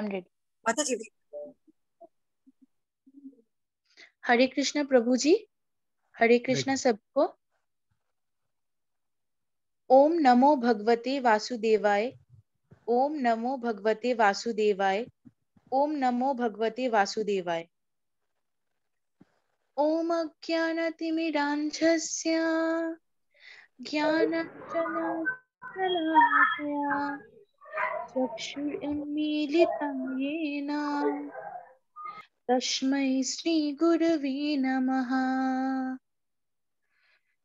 100। माता जी। हरे कृष्णा प्रभु जी, हरे कृष्णा सबको। ओम नमो भगवते वासुदेवाय, ओम नमो भगवते वासुदेवाय, ओम नमो भगवते वासुदेवाय। ओम अज्ञानतिमिरान्धस्य ज्ञानाञ्जनशलाकया चक्षुरुन्मीलितं येन तस्मै श्रीगुरवे नमः।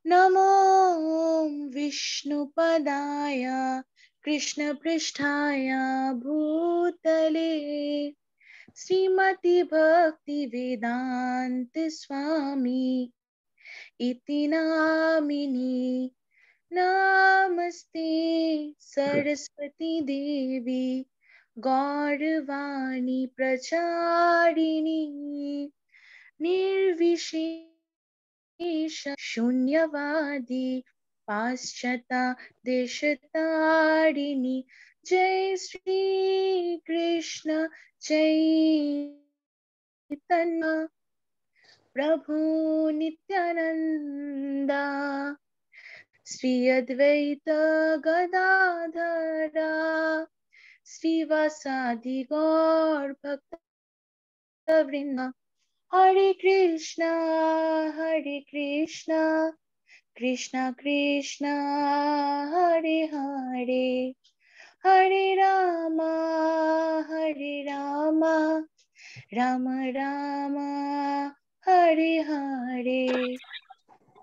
नमो विष्णुपदाय कृष्णपृष्ठाय भूतले श्रीमति भक्ति वेदांत स्वामी इति नामिनी। नमस्ते सरस्वती देवी गौरवाणी प्रचारिणी निर्विशेष शून्यवादी पाश्चात्य देशतारिणी। जय श्री कृष्ण चैतन्य प्रभु नित्यानंदा श्री अद्वैत गदाधरा श्रीवासादि गौर भक्त वृंद। हरे कृष्णा कृष्णा कृष्णा हरे हरे, हरे राम राम राम हरे हरे।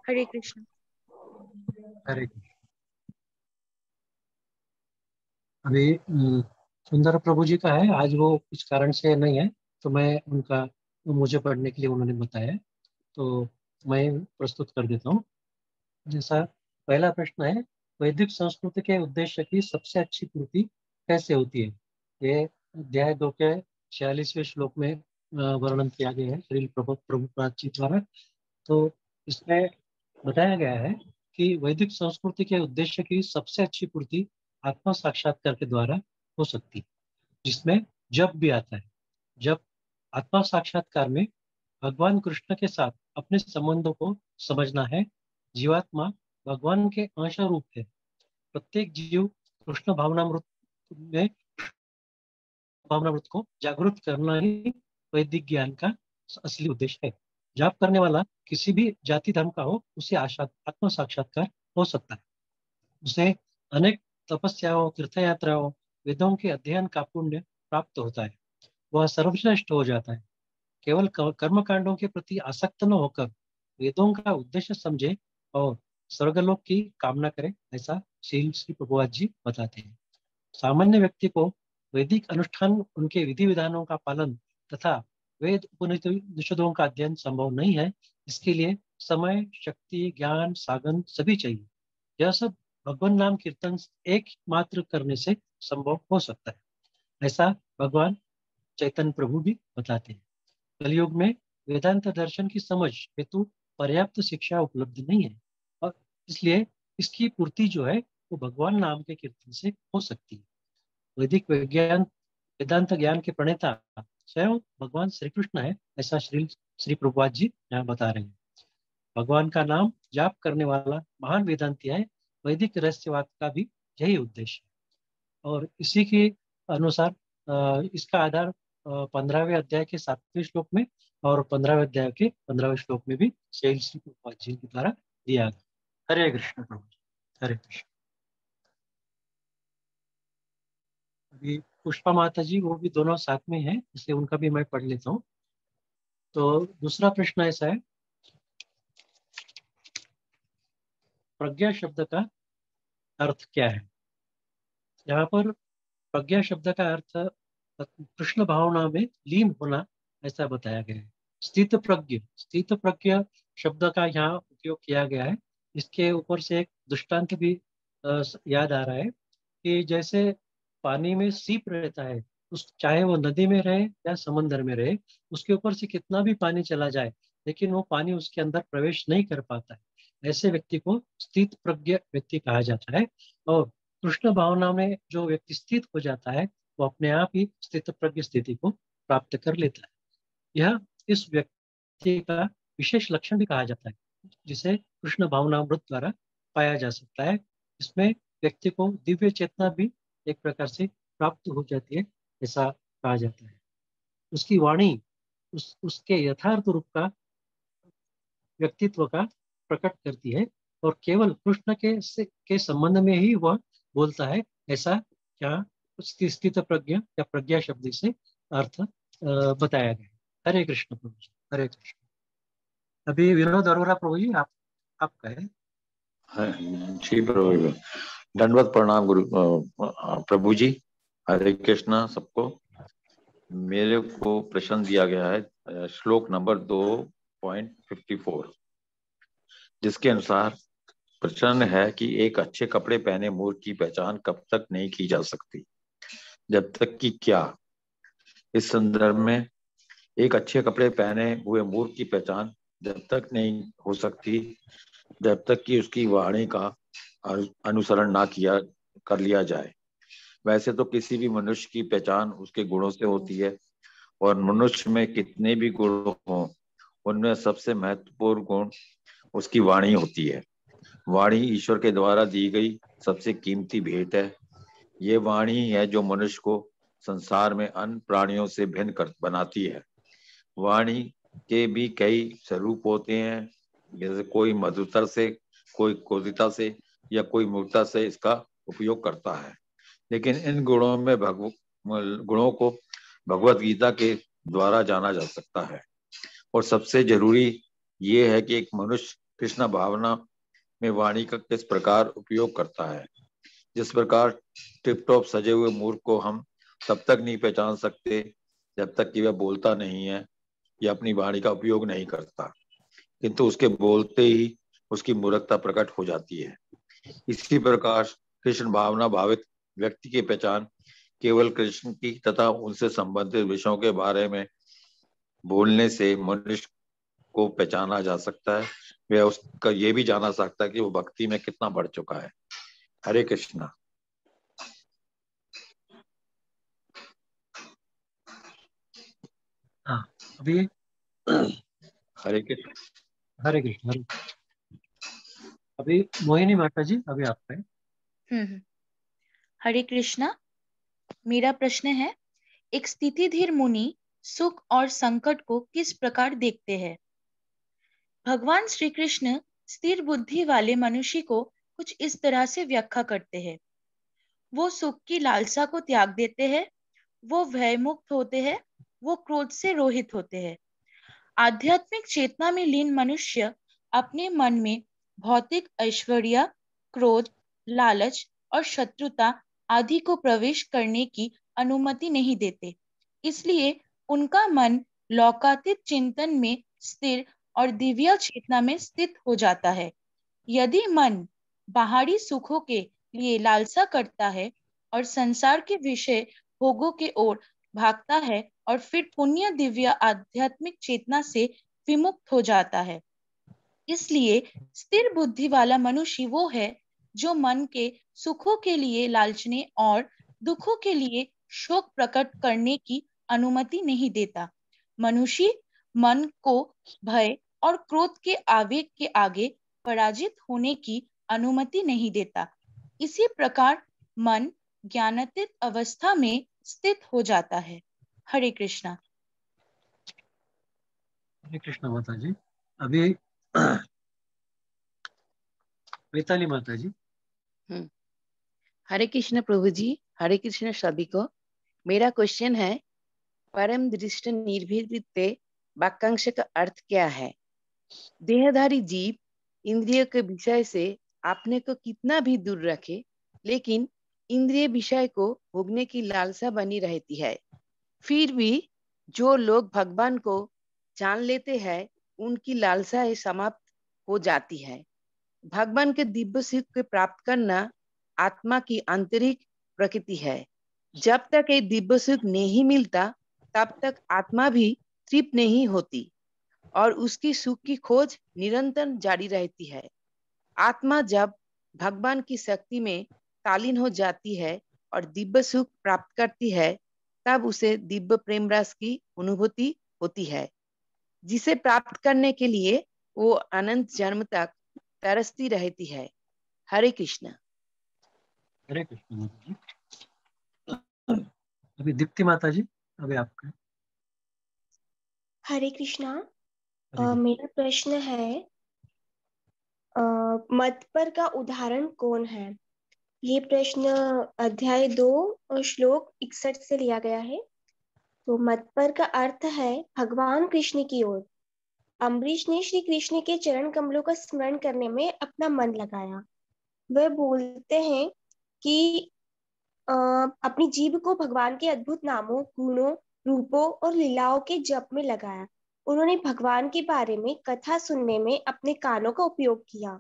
हरे कृष्ण। हरे। अभी सुंदर प्रभु जी का है, आज वो कुछ कारण से नहीं है, तो मैं उनका मुझे पढ़ने के लिए उन्होंने बताया, तो मैं प्रस्तुत कर देता हूँ। जैसा पहला प्रश्न है, वैदिक संस्कृति के उद्देश्य की सबसे अच्छी पूर्ति कैसे होती है? ये अध्याय 2 के 46वें श्लोक में वर्णन किया गया है श्रील प्रभुपाद जी द्वारा। तो इसमें बताया गया है कि वैदिक संस्कृति के उद्देश्य की सबसे अच्छी पूर्ति आत्मा साक्षात्कार के द्वारा हो सकती है, जिसमें जप भी आता है। जब आत्मा साक्षात्कार में भगवान कृष्ण के साथ अपने संबंधों को समझना है। जीवात्मा भगवान के अंश रूप है। प्रत्येक जीव कृष्ण भावनामृत को जागृत करना ही वैदिक ज्ञान का असली उद्देश्य है। जाप करने वाला किसी भी जाति धर्म का हो, उसे आत्म साक्षात्कार हो सकता है। उसे अनेक तपस्याओं, तीर्थयात्राओं, वेदों के अध्ययन का पुण्य प्राप्त होता है। वह सर्वश्रेष्ठ हो जाता है। केवल कर्मकांडों के प्रति आसक्त न होकर वेदों का उद्देश्य समझे और स्वर्गलोक की कामना करे, ऐसा श्री प्रभुपाद जी बताते हैं। सामान्य व्यक्ति को वैदिक अनुष्ठान, उनके विधि विधानों का पालन तथा वेद उपनिषदों का अध्ययन संभव नहीं है। इसके लिए समय, शक्ति, ज्ञान, साधन सभी चाहिए। यह सब भगवान नाम कीर्तन एक मात्र करने से संभव हो सकता है, ऐसा भगवान चैतन्य प्रभु भी बताते हैं। कलयुग में वेदांत दर्शन की समझ हेतु पर्याप्त शिक्षा उपलब्ध नहीं है, और इसलिए इसकी पूर्ति जो है वो भगवान नाम के कीर्तन से हो सकती है। वैदिक विज्ञान वेदांत ज्ञान के प्रणेता स्वयं भगवान श्री कृष्ण है, ऐसा श्री प्रभुपाद जी यहाँ बता रहे हैं। भगवान का नाम जाप करने वाला महान वेदांती है। वैदिक रहस्यवाद का भी यही उद्देश्य है, और इसी के अनुसार इसका आधार 15वें अध्याय के 7वें श्लोक में और 15वें अध्याय के 15वें श्लोक में भी श्री प्रभुपाद जी के द्वारा दिया गया। हरे कृष्ण प्रभु जी, हरे कृष्ण। अभी पुष्पा माता जी वो भी दोनों साथ में हैं, इसलिए उनका भी मैं पढ़ लेता हूँ। तो दूसरा प्रश्न ऐसा है, प्रज्ञा शब्द का अर्थ क्या है? यहाँ पर प्रज्ञा शब्द का अर्थ कृष्ण भावना में लीन होना, ऐसा बताया गया है। स्थित प्रज्ञ शब्द का यहाँ उपयोग किया गया है। इसके ऊपर से एक दृष्टांत भी याद आ रहा है कि जैसे पानी में सीप रहता है, उस चाहे वो नदी में रहे या समंदर में रहे, उसके ऊपर से कितना भी पानी चला जाए लेकिन वो पानी उसके अंदर प्रवेश नहीं कर पाता है। ऐसे व्यक्ति को स्थित प्रज्ञ व्यक्ति कहा जाता है। और कृष्ण भावना में जो व्यक्ति स्थित हो जाता है वो अपने आप ही स्थित प्रज्ञ स्थिति को प्राप्त कर लेता है। यह इस व्यक्ति का विशेष लक्षण भी कहा जाता है, जिसे कृष्ण भावनामृत द्वारा पाया जा सकता है। इसमें व्यक्ति को दिव्य चेतना भी एक प्रकार से प्राप्त हो जाती है, ऐसा कहा जाता है। उसकी वाणी उसके यथार्थ रूप का व्यक्तित्व का प्रकट करती है और केवल कृष्ण के संबंध में ही वह बोलता है, ऐसा क्या स्थित प्रज्ञा या प्रज्ञा शब्द से अर्थ बताया गया है। हरे कृष्ण प्रभु जी, हरे कृष्ण। अभी विनोद अरोरा प्रभु जी, आप कहें। जी प्रभु जी, दंडवत प्रणाम गुरु प्रभु जी, हरे कृष्णा सबको। मेरे को प्रश्न दिया गया है श्लोक नंबर 2.54, जिसके अनुसार प्रश्न है कि एक अच्छे कपड़े पहने मूर्ख की पहचान कब तक नहीं की जा सकती, जब तक कि क्या। इस संदर्भ में एक अच्छे कपड़े पहने हुए मूर्ख की पहचान जब तक नहीं हो सकती जब तक कि उसकी वाणी का अनुसरण ना किया कर लिया जाए। वैसे तो किसी भी मनुष्य की पहचान उसके गुणों से होती है, और मनुष्य में कितने भी गुण हों, उनमें सबसे महत्वपूर्ण गुण उसकी वाणी होती है। वाणी ईश्वर के द्वारा दी गई सबसे कीमती भेंट है। ये वाणी है जो मनुष्य को संसार में अन्य प्राणियों से भिन्न कर बनाती है। वाणी के भी कई स्वरूप होते हैं, जैसे कोई मधुरता से, कोई क्रोधिता से, या कोई मूर्खता से इसका उपयोग करता है। लेकिन इन गुणों को भगवत गीता के द्वारा जाना जा सकता है। और सबसे जरूरी ये है कि एक मनुष्य कृष्ण भावना में वाणी का किस प्रकार उपयोग करता है। जिस प्रकार टिप टॉप सजे हुए मूर्ख को हम तब तक नहीं पहचान सकते जब तक कि वह बोलता नहीं है या अपनी वाणी का उपयोग नहीं करता, किंतु उसके बोलते ही उसकी मूर्खता प्रकट हो जाती है। इसी प्रकार कृष्ण भावना भावित व्यक्ति की पहचान केवल कृष्ण की तथा उनसे संबंधित विषयों के बारे में बोलने से मनुष्य को पहचाना जा सकता है। वह उसका ये भी जाना सकता है कि वो भक्ति में कितना बढ़ चुका है। हरे कृष्णा। हाँ, अभी हरे कृष्ण। हरे कृष्ण। अभी मोहिनी माता जी, अभी आप कहें। हरे कृष्णा। मेरा प्रश्न है, एक स्थितिधीर मुनि सुख और संकट को किस प्रकार देखते हैं? भगवान श्री कृष्ण स्थिर बुद्धि वाले मनुष्य को कुछ इस तरह से व्याख्या करते हैं। वो सुख की लालसा को त्याग देते हैं, वो भयमुक्त होते हैं, वो क्रोध से रोहित होते हैं। आध्यात्मिक चेतना में लीन मनुष्य अपने मन में भौतिक ऐश्वर्य, क्रोध, लालच और शत्रुता आदि को प्रवेश करने की अनुमति नहीं देते। इसलिए उनका मन लौकिक चिंतन में स्थिर और दिव्य चेतना में स्थित हो जाता है। यदि मन बाहरी सुखों के लिए लालसा करता है और संसार के विषय भोगों के ओर भागता है और फिर पुण्य दिव्य आध्यात्मिक चेतना से विमुक्त हो जाता है। इसलिए स्थिर बुद्धि वाला मनुष्य वो है जो मन के सुखों के लिए लालचने और दुखों के लिए शोक प्रकट करने की अनुमति नहीं देता। मनुष्य मन को भय और क्रोध के आवेग के आगे पराजित होने की अनुमति नहीं देता। इसी प्रकार मन ज्ञानातीत अवस्था में स्थित हो जाता है। हरे कृष्णा। हरे कृष्ण माता जी। अभी वैताली माता जी। हरे कृष्ण प्रभु जी, हरे कृष्ण सभी को। मेरा क्वेश्चन है, परम दृष्ट निर्भीते वाक्यांश का अर्थ क्या है? देहधारी जीव इंद्रिय के विषय से अपने को कितना भी दूर रखे, लेकिन इंद्रिय विषय को भोगने की लालसा बनी रहती है। फिर भी जो लोग भगवान को जान लेते हैं, उनकी लालसा समाप्त हो जाती है। भगवान के दिव्य सुख को प्राप्त करना आत्मा की आंतरिक प्रकृति है। जब तक ये दिव्य सुख नहीं मिलता, तब तक आत्मा भी तृप्त नहीं होती और उसकी सुख की खोज निरंतर जारी रहती है। आत्मा जब भगवान की शक्ति में तालीन हो जाती है और दिव्य सुख प्राप्त करती है, तब उसे दिव्य प्रेम रस की अनुभूति होती है, जिसे प्राप्त करने के लिए वो अनंत जन्म तक तरसती रहती है। हरे कृष्ण। हरे कृष्ण माता जी। अभी दीप्ति माता जी, अभी आपका। हरे कृष्णा। हरे कृष्ण। मेरा प्रश्न है, मत का उदाहरण कौन है? ये प्रश्न अध्याय 2 और श्लोक 61 से लिया गया है। तो मत का अर्थ है भगवान कृष्ण की ओर। अम्बरीश ने श्री कृष्ण के चरण कमलों का स्मरण करने में अपना मन लगाया। वह बोलते हैं कि अपनी जीभ को भगवान के अद्भुत नामों, गुणों, रूपों और लीलाओं के जप में लगाया। उन्होंने भगवान के बारे में कथा सुनने में अपने कानों का उपयोग किया।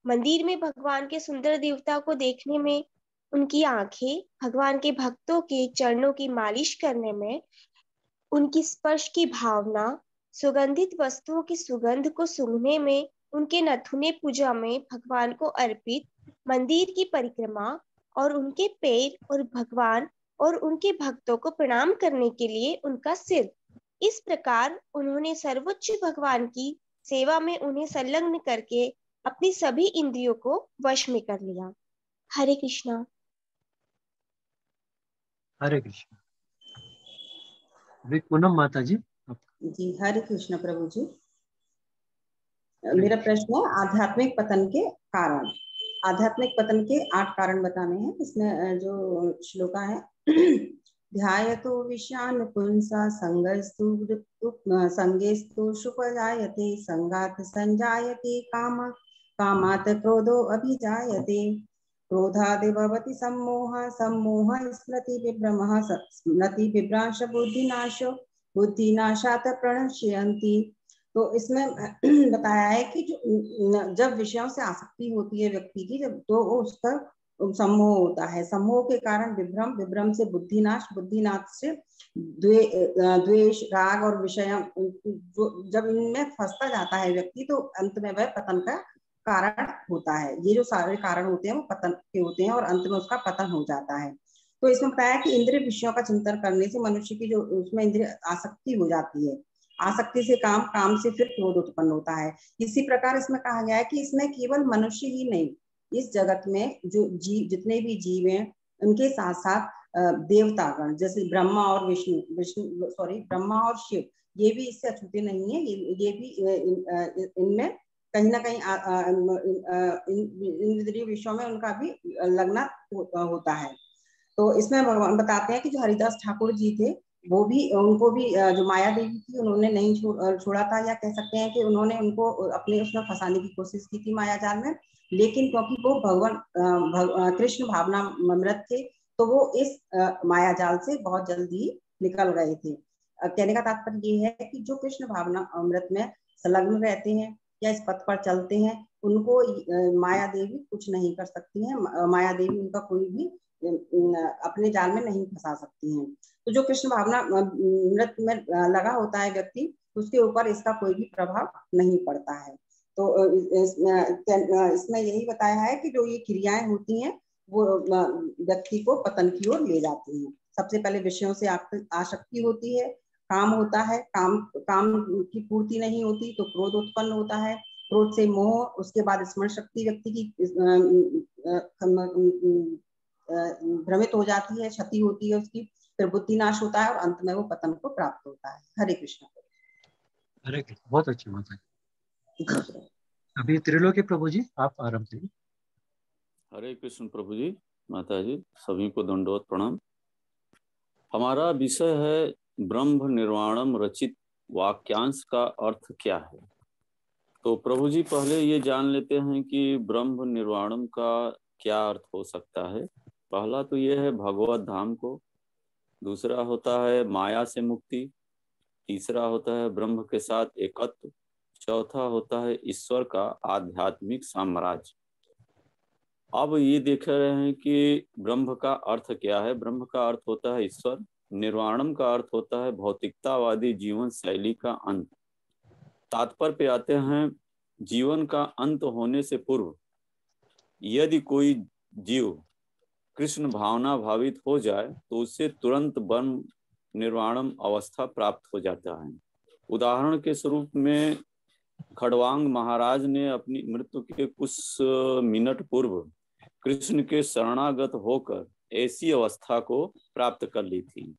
मंदिर में भगवान के सुंदर देवता को देखने में उनकी आंखें, भगवान के भक्तों के चरणों की मालिश करने में उनकी स्पर्श की भावना, सुगंधित वस्तुओं की सुगंध को सूंघने में उनके नथुने, पूजा में भगवान को अर्पित मंदिर की परिक्रमा और उनके पैर और भगवान और उनके भक्तों को प्रणाम करने के लिए उनका सिर। इस प्रकार उन्होंने सर्वोच्च भगवान की सेवा में उन्हें संलग्न करके अपनी सभी इंद्रियों को वश में कर लिया। हरे कृष्णा। हरे कृष्ण। अभी पूनम माता जी, आप। जी हरे कृष्ण प्रभु जी। मेरा प्रश्न है आध्यात्मिक पतन के कारण। आध्यात्मिक पतन के 8 कारण बताने हैं। इसमें जो श्लोका है, ध्यायतो विषयान पुंसा संगस्तु संगेस्तु शुपजायते संगात संजायते काम कामात् क्रोधो अभिजायते क्रोधादि भवति सम्मोह सम्मोह स्मृति विभ्रमः स्मृति विभ्रांश बुद्धिनाशो बुद्धिनाशात् प्रणश्यन्ति। तो इसमें बताया है कि जो जब विषयों से आसक्ति होती है व्यक्ति की, जब तो उसका सम्मोह होता है, सम्मोह के कारण विभ्रम, विभ्रम से बुद्धिनाश, बुद्धिनाश से द्वेष, राग और विषय, जब इनमें फंसता जाता है व्यक्ति तो अंत में वह पतन का कारण होता है। ये जो सारे कारण होते हैं वो पतन के होते हैं और अंत में उसका पतन हो जाता है। तो इसमें बताया कि इंद्रिय विषयों का चिंतन करने से मनुष्य की जो उसमें इंद्रिय आसक्ति हो जाती है, आसक्ति से काम, काम से फिर क्रोध उत्पन्न होता है। इसी प्रकार इसमें कहा गया है कि इसमें केवल मनुष्य ही नहीं, इस जगत में जो जीव, जितने भी जीव हैं उनके साथ साथ देवतागण, जैसे ब्रह्मा और ब्रह्मा और शिव, ये भी इससे अछूते नहीं है। ये भी इनमें कहीं ना कहीं इंद्रिय विषयों में उनका भी लगना होता है। तो इसमें भगवान बताते हैं कि जो हरिदास ठाकुर जी थे, वो भी, उनको भी जो माया देवी थी उन्होंने नहीं छोड़ा था, या कह सकते हैं कि उन्होंने उनको अपने उसमें फंसाने की कोशिश की थी माया जाल में, लेकिन क्योंकि वो भगवान कृष्ण भावना अमृत थे तो वो इस माया जाल से बहुत जल्दी निकल गए थे। कहने का तात्पर्य ये है कि जो कृष्ण भावना अमृत में संलग्न रहते हैं या इस पथ पर चलते हैं, उनको माया देवी कुछ नहीं कर सकती है। माया देवी उनका कोई भी अपने जाल में नहीं फंसा सकती हैं। तो जो कृष्ण भावना अमृत में लगा होता है व्यक्ति, उसके ऊपर इसका कोई भी प्रभाव नहीं पड़ता है। तो इसमें यही बताया है कि जो ये क्रियाएं होती हैं वो व्यक्ति को पतन की ओर ले जाती हैं। सबसे पहले विषयों से आसक्ति होती है, काम होता है, काम की पूर्ति नहीं होती तो क्रोध उत्पन्न होता है, क्रोध से मोह, उसके बाद स्मरण शक्ति व्यक्ति की भ्रमित हो जाती है, क्षति होती है उसकी, फिर बुद्धि नाश होता है और अंत में वो पतन को प्राप्त होता है। हरे कृष्ण। हरे कृष्ण। बहुत अच्छी माता जी। अभी त्रिलोकी प्रभु जी, आप आरंभ करिए। हरे कृष्ण प्रभु जी, माता जी, सभी को दंडवत प्रणाम। हमारा विषय है ब्रह्म निर्वाणम रचित वाक्यांश का अर्थ क्या है। तो प्रभु जी पहले ये जान लेते हैं कि ब्रह्म निर्वाणम का क्या अर्थ हो सकता है। पहला तो ये है भगवत धाम को, दूसरा होता है माया से मुक्ति, तीसरा होता है ब्रह्म के साथ एकत्व, चौथा होता है ईश्वर का आध्यात्मिक साम्राज्य। अब ये देख रहे हैं कि ब्रह्म का अर्थ क्या है। ब्रह्म का अर्थ होता है ईश्वर, निर्वाणम का अर्थ होता है भौतिकतावादी जीवन शैली का अंत। तात्पर्य पे आते हैं, जीवन का अंत होने से पूर्व यदि कोई जीव कृष्ण भावना भावित हो जाए तो उससे तुरंत ब्रह्म निर्वाणम अवस्था प्राप्त हो जाता है। उदाहरण के स्वरूप में खड़वांग महाराज ने अपनी मृत्यु के कुछ मिनट पूर्व कृष्ण के शरणागत होकर ऐसी अवस्था को प्राप्त कर ली थी।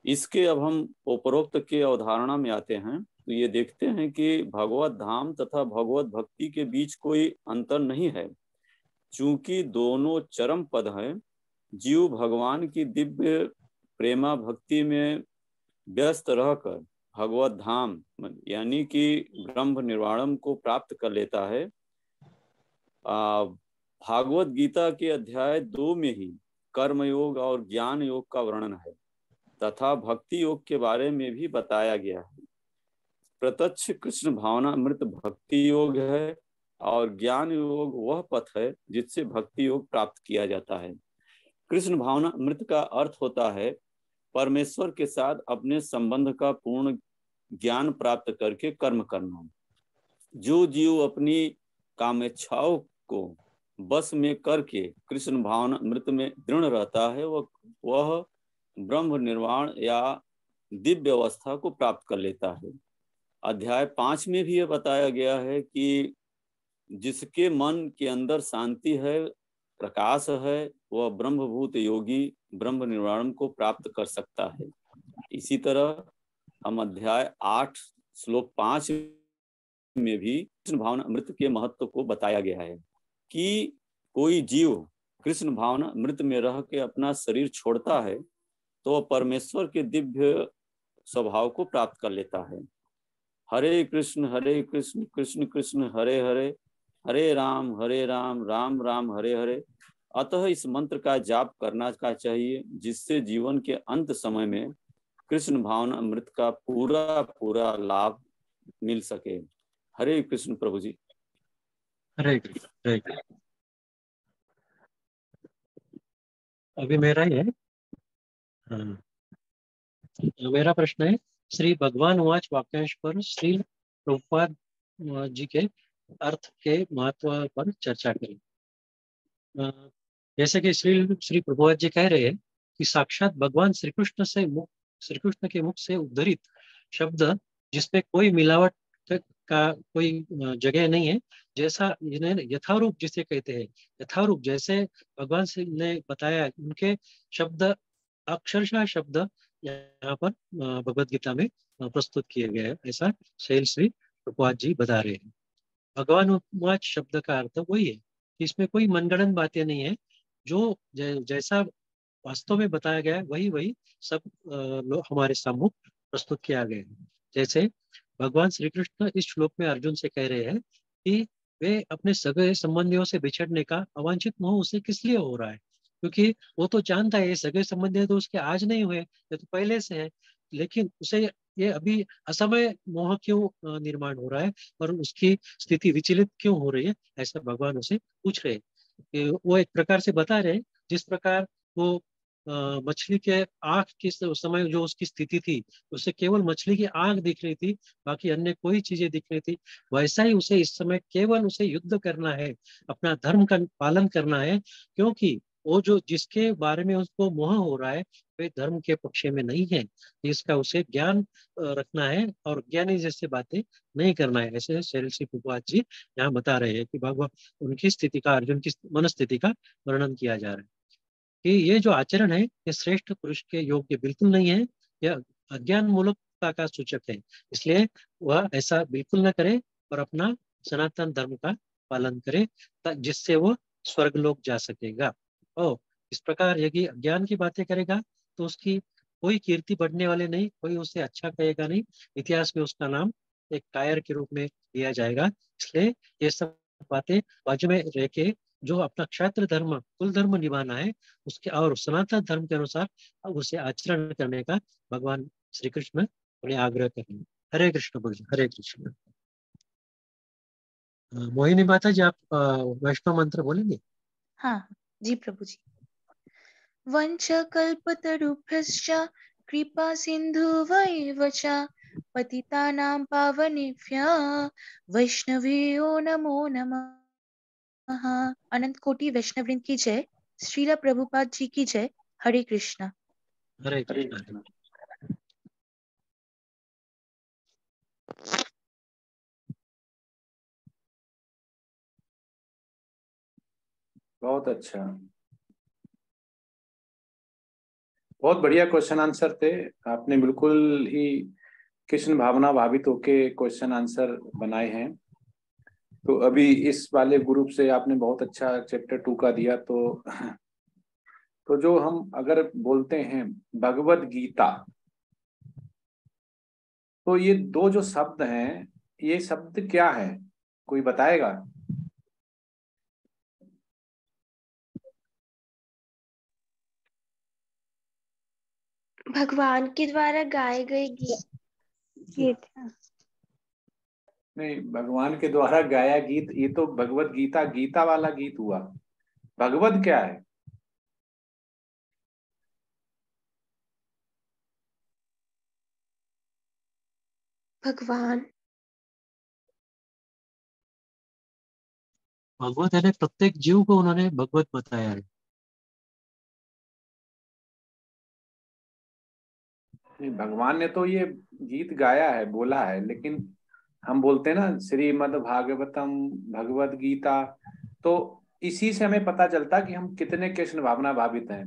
इसके अब हम उपरोक्त के अवधारणा में आते हैं तो ये देखते हैं कि भगवत धाम तथा भगवत भक्ति के बीच कोई अंतर नहीं है, चूंकि दोनों चरम पद हैं। जीव भगवान की दिव्य प्रेमा भक्ति में व्यस्त रहकर भगवत धाम यानी कि ब्रह्म निर्वाणम को प्राप्त कर लेता है। भागवत गीता के अध्याय 2 में ही कर्म योग और ज्ञान योग का वर्णन है तथा भक्ति योग के बारे में भी बताया गया है। प्रत्यक्ष कृष्ण भावना अमृत भक्ति योग है और ज्ञान योग वह पथ है जिससे भक्ति योग प्राप्त किया जाता है। कृष्ण भावना अमृत का अर्थ होता है परमेश्वर के साथ अपने संबंध का पूर्ण ज्ञान प्राप्त करके कर्म करना। जो जीव अपनी कामेच्छाओं को बस में करके कृष्ण भावना अमृत में दृढ़ रहता है वह ब्रह्म निर्वाण या दिव्य अवस्था को प्राप्त कर लेता है। अध्याय 5 में भी यह बताया गया है कि जिसके मन के अंदर शांति है, प्रकाश है, वह ब्रह्मभूत योगी ब्रह्म निर्वाण को प्राप्त कर सकता है। इसी तरह हम अध्याय 8 श्लोक 5 में भी कृष्ण भावना अमृत के महत्व को बताया गया है कि कोई जीव कृष्ण भावना अमृत में रह के अपना शरीर छोड़ता है तो परमेश्वर के दिव्य स्वभाव को प्राप्त कर लेता है। हरे कृष्ण कृष्ण कृष्ण हरे हरे, हरे राम राम राम हरे हरे। अतः इस मंत्र का जाप करना का चाहिए जिससे जीवन के अंत समय में कृष्ण भावना अमृत का पूरा लाभ मिल सके। हरे कृष्ण प्रभु जी। हरे कृष्ण हरे कृष्ण। अभी मेरा ही है। हाँ, मेरा प्रश्न है श्री भगवान उवाच वाक्यांश पर श्री प्रभुपाद जी के अर्थ के महत्व पर चर्चा करें। जैसे कि श्री प्रभुपाद जी कह रहे हैं कि साक्षात भगवान श्री कृष्ण के मुख से उद्धरित शब्द जिसपे कोई मिलावट का कोई जगह नहीं है, जैसा इन्हें यथारूप जिसे कहते हैं, यथारूप जैसे भगवान ने बताया उनके शब्द अक्षरशः शब्द यहाँ पर भगवत गीता में प्रस्तुत किए गए हैं, ऐसा शैल श्री प्रभुपाद जी बता रहे हैं। भगवान उवाच शब्द का अर्थ वही है, इसमें कोई मनगढ़ंत बातें नहीं है, जो जैसा वास्तव में बताया गया है वही सब लोग हमारे सम्मुख प्रस्तुत किया गया है। जैसे भगवान श्री कृष्ण इस श्लोक में अर्जुन से कह रहे हैं कि वे अपने सगे संबंधियों से बिछड़ने का अवांछित मोह उसे किस लिए हो रहा है, क्योंकि वो तो जानता है ये सगे संबंधी तो उसके आज नहीं हुए, ये तो पहले से है, लेकिन उसे ये अभी असमय मोह क्यों निर्माण हो रहा है और उसकी स्थिति विचलित क्यों हो रही है, ऐसा भगवान उसे पूछ रहे हैं। वो एक प्रकार से बता रहे हैं जिस प्रकार वो मछली के आंख के समय जो उसकी स्थिति थी उसे केवल मछली की आंख दिख रही थी, बाकी अन्य कोई चीजें दिख रही थी, वैसा ही उसे इस समय केवल उसे युद्ध करना है, अपना धर्म का पालन करना है, क्योंकि वो जो जिसके बारे में उसको मोह हो रहा है वे धर्म के पक्ष में नहीं है, इसका उसे ज्ञान रखना है और ज्ञानी जैसे बातें नहीं करना है। ऐसे शैल श्री प्रभुपाद जी यहाँ बता रहे हैं कि भगवान उनकी स्थिति का, अर्जुन की मनस्थिति का वर्णन किया जा रहा है कि ये जो आचरण है ये श्रेष्ठ पुरुष के योग्य बिल्कुल नहीं है, यह अज्ञान मूलकता का सूचक है, इसलिए वह ऐसा बिल्कुल न करे और अपना सनातन धर्म का पालन करे जिससे वो स्वर्ग लोक जा सकेगा। और इस प्रकार यदि अज्ञान की बातें करेगा तो उसकी कोई कीर्ति बढ़ने वाले नहीं, कोई उसे अच्छा कहेगा नहीं, इतिहास में उसका नाम एक कायर के रूप में लिया जाएगा। इसलिए ये सब बातें बाजू में रह के जो अपना क्षात्र धर्म कुल धर्म निभाना है उसके और सनातन धर्म के अनुसार उसे आचरण करने का भगवान श्री कृष्ण उन्हें आग्रह करेंगे। हरे कृष्ण भगवान। हरे कृष्ण। मोहिनी माता जी आप वैष्णव मंत्र बोलेंगे? हाँ जी प्रभु जी। वंश कल्पतरुभ्यश्च कृपा सिन्धुवैव च पतितानां पावनेभ्यः वैष्णवेयो नमो नमः। अनंत कोटि वैष्णववृंद की जय। श्रीला प्रभुपाद जी की जय। हरे कृष्णा। हरे कृष्णा। बहुत अच्छा, बहुत बढ़िया क्वेश्चन आंसर थे। आपने बिल्कुल ही कृष्ण भावना भावित होके क्वेश्चन आंसर बनाए हैं। तो अभी इस वाले ग्रुप से आपने बहुत अच्छा चैप्टर 2 का दिया। तो जो हम अगर बोलते हैं भगवद गीता, तो ये दो जो शब्द हैं, ये शब्द क्या है, कोई बताएगा? भगवान के द्वारा गाए गए गीत। नहीं, भगवान के द्वारा गाया गीत, ये तो भगवद गीता, गीता वाला गीत हुआ। भगवद क्या है? भगवान भगवत यानी प्रत्येक जीव को उन्होंने भगवत बताया है। नहीं, भगवान ने तो ये गीत गाया है, बोला है, लेकिन हम बोलते हैं ना श्रीमद् भागवतम, भगवद गीता, तो इसी से हमें पता चलता कि हम कितने कृष्ण भावना भावित हैं।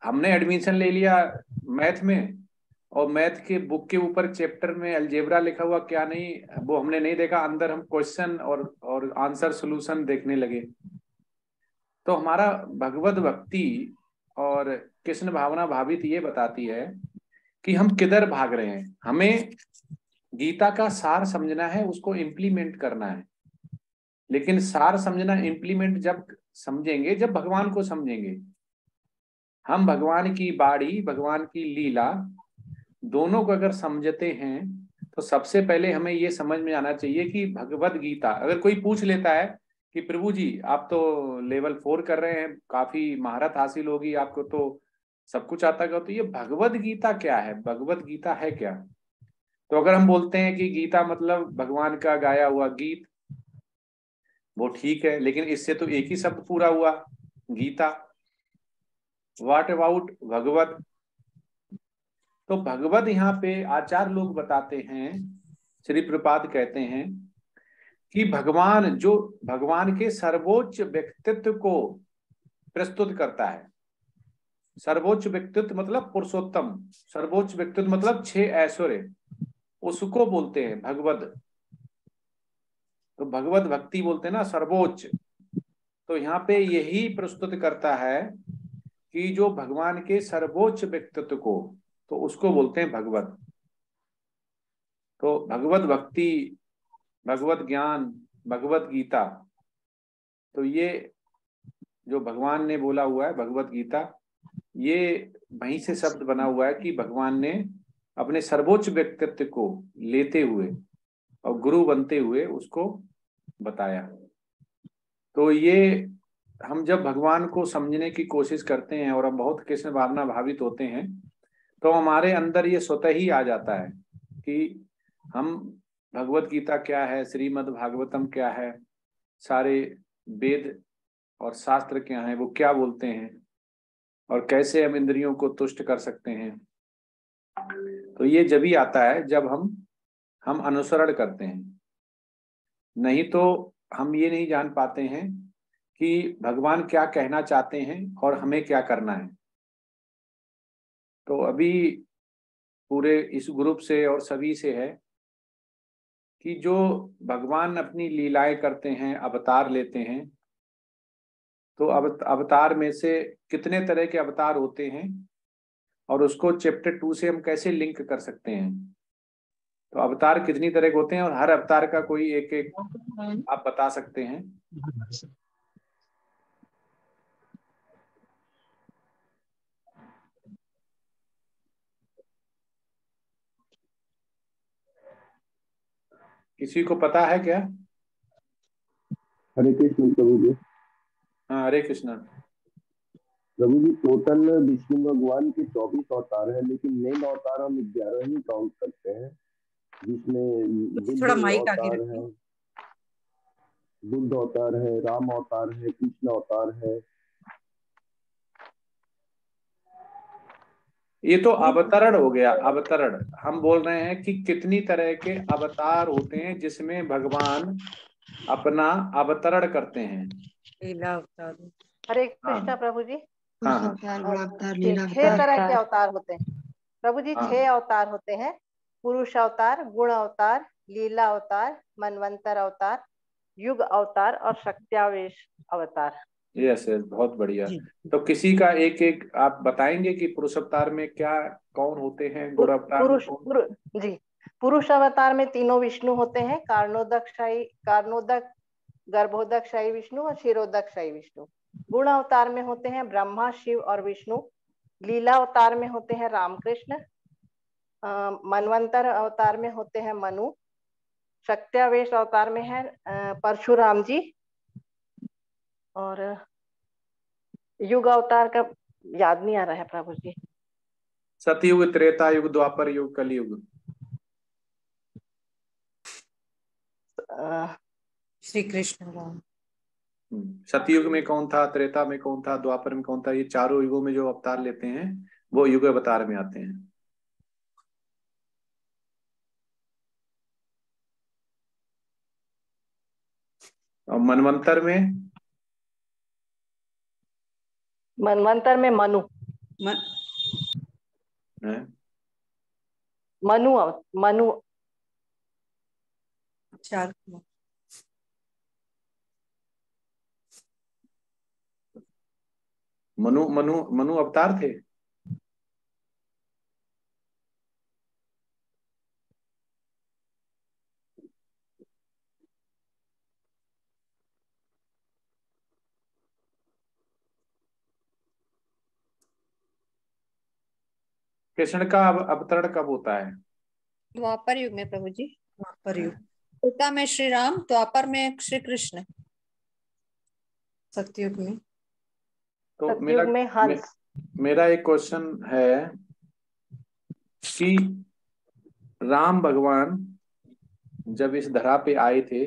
हमने एडमिशन ले लिया मैथ में, और मैथ के बुक के ऊपर चैप्टर में अलजेब्रा लिखा हुआ क्या नहीं, वो हमने नहीं देखा। अंदर हम क्वेश्चन और आंसर सॉल्यूशन देखने लगे। तो हमारा भगवत भक्ति और कृष्ण भावना भावित ये बताती है कि हम किधर भाग रहे हैं। हमें गीता का सार समझना है, उसको इम्प्लीमेंट करना है। लेकिन सार समझना, इम्प्लीमेंट जब समझेंगे जब भगवान को समझेंगे। हम भगवान की बाणी, भगवान की लीला दोनों को अगर समझते हैं, तो सबसे पहले हमें ये समझ में आना चाहिए कि भगवद गीता, अगर कोई पूछ लेता है कि प्रभु जी आप तो लेवल 4 कर रहे हैं, काफी महारत हासिल होगी आपको, तो सब कुछ आता है, तो ये भगवद गीता क्या है, भगवद गीता है क्या? तो अगर हम बोलते हैं कि गीता मतलब भगवान का गाया हुआ गीत, वो ठीक है, लेकिन इससे तो एक ही शब्द पूरा हुआ, गीता। What about Bhagavad? तो भगवद यहाँ पे आचार्य लोग बताते हैं, श्री प्रपाद कहते हैं कि भगवान जो भगवान के सर्वोच्च व्यक्तित्व को प्रस्तुत करता है। सर्वोच्च व्यक्तित्व मतलब पुरुषोत्तम, सर्वोच्च व्यक्तित्व मतलब 6 ऐश्वर्य, उसको बोलते हैं भगवद। तो भगवत भक्ति बोलते हैं ना, सर्वोच्च। तो यहाँ पे यही प्रस्तुत करता है कि जो भगवान के सर्वोच्च व्यक्तित्व को, तो उसको बोलते हैं भगवत। तो भगवत भक्ति, भगवत ज्ञान, भगवत गीता, तो ये जो भगवान ने बोला हुआ है भगवत गीता, ये वहीं से शब्द बना हुआ है कि भगवान ने अपने सर्वोच्च व्यक्तित्व को लेते हुए और गुरु बनते हुए उसको बताया। तो ये हम जब भगवान को समझने की कोशिश करते हैं और हम बहुत कृष्ण भावना भावित होते हैं, तो हमारे अंदर ये स्वतः ही आ जाता है कि हम भगवत गीता क्या है, श्रीमद् भागवतम क्या है, सारे वेद और शास्त्र क्या है, वो क्या बोलते हैं, और कैसे हम इंद्रियों को तुष्ट कर सकते हैं। तो ये जब ही आता है जब हम अनुसरण करते हैं, नहीं तो हम ये नहीं जान पाते हैं कि भगवान क्या कहना चाहते हैं और हमें क्या करना है। तो अभी पूरे इस ग्रुप से और सभी से है कि जो भगवान अपनी लीलाएं करते हैं, अवतार लेते हैं, तो अवतार में से कितने तरह के अवतार होते हैं और उसको चैप्टर 2 से हम कैसे लिंक कर सकते हैं। तो अवतार कितनी तरह के होते हैं और हर अवतार का कोई एक एक आप बता सकते हैं? किसी को पता है क्या? हरे कृष्ण प्रभु जी। हाँ, हरे कृष्ण प्रभु जी, टोटल विष्णु भगवान के 24 अवतार है, लेकिन मेन अवतार हम 11 ही काउंट करते हैं, जिसमें थोड़ा बुद्ध माइक आगे अवतार है, बुद्ध अवतार है, राम अवतार है, कृष्ण अवतार है, ये तो अवतरण हो गया। अवतरण हम बोल रहे हैं कि कितनी तरह के अवतार होते हैं जिसमें भगवान अपना अवतरण करते हैं। लीला अवतार। हरे हाँ कृष्णा प्रभु जी। हाँ हाँ अवतार, बड़ा अवतार, लीला 6 अवतार। तरह के अवतार होते हैं प्रभु जी। हाँ। 6 अवतार होते हैं। पुरुष अवतार, गुण अवतार, लीला अवतार, मनवंतर अवतार, युग अवतार और शक्त्यावेश अवतार। यस यस, बहुत बढ़िया। तो किसी का एक एक आप बताएंगे कि पुरुष अवतार में क्या कौन होते हैं, गुण अवतार में कौन? जी, पुरुष अवतार में तीनों विष्णु होते हैं, कार्णोदक, गर्भोदक शाही विष्णु और क्षीरोदक शाही विष्णु। गुण अवतार में होते हैं ब्रह्मा, शिव और विष्णु। लीला अवतार में होते हैं रामकृष्ण। मनवंतर अवतार में होते हैं मनु। शक्त्यावेश अवतार में है परशुराम जी। और युग अवतार का याद नहीं आ रहा है प्रभु जी। सतयुग, त्रेता युग, द्वापर युग, कलयुग। श्री कृष्ण राम। सतयुग में कौन था, त्रेता में कौन था, द्वापर में कौन था? ये चारों युगों में जो अवतार लेते हैं वो युग अवतार में आते हैं। और मनवंतर में मनु। मनु 4 मनु अवतार थे। कृष्ण का अवतरण कब होता है? द्वापर युग में प्रभु जी। द्वापर युग। त्रेता में श्री राम, द्वापर में श्री कृष्ण, सतयुग में। तो सतयुग में हंस। मेरा एक क्वेश्चन है कि राम भगवान जब इस धरा पे आए थे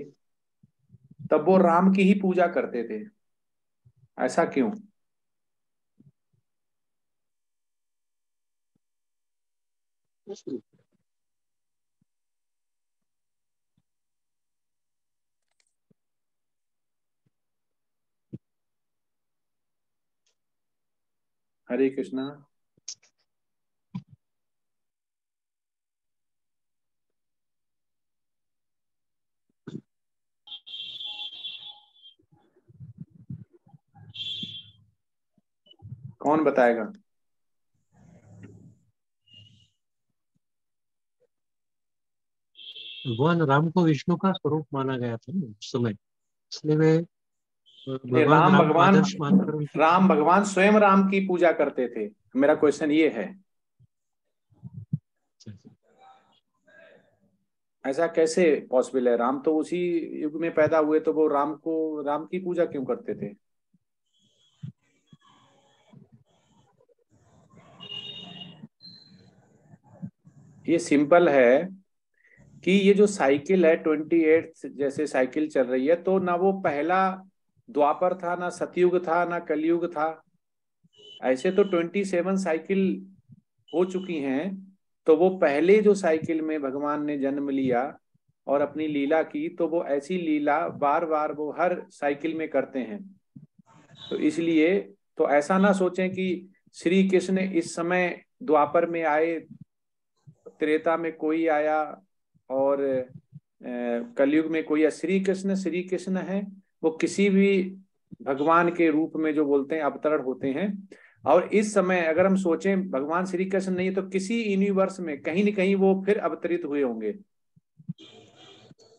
तब वो राम की ही पूजा करते थे, ऐसा क्यों? हरे कृष्णा। कौन बताएगा? भगवान राम को विष्णु का स्वरूप माना गया था उस समय, इसलिए वे भगवान राम को आदर्श मानकर राम भगवान स्वयं राम की पूजा करते थे। मेरा क्वेश्चन ये है, ऐसा कैसे पॉसिबल है? राम तो उसी युग में पैदा हुए, तो वो राम की पूजा क्यों करते थे? ये सिंपल है कि ये जो साइकिल है 28 जैसे साइकिल चल रही है, तो ना वो पहला द्वापर था, ना सतयुग था, ना कलयुग था। ऐसे तो 27 साइकिल हो चुकी हैं। तो वो पहले जो साइकिल में भगवान ने जन्म लिया और अपनी लीला की, तो वो ऐसी लीला बार बार वो हर साइकिल में करते हैं। तो इसलिए तो ऐसा ना सोचें कि श्री कृष्ण इस समय द्वापर में आए, त्रेता में कोई आया और कलयुग में कोई। श्री कृष्ण है, वो किसी भी भगवान के रूप में जो बोलते हैं अवतरण होते हैं। और इस समय अगर हम सोचें भगवान श्री कृष्ण नहीं, तो किसी यूनिवर्स में कहीं न कहीं वो फिर अवतरित हुए होंगे।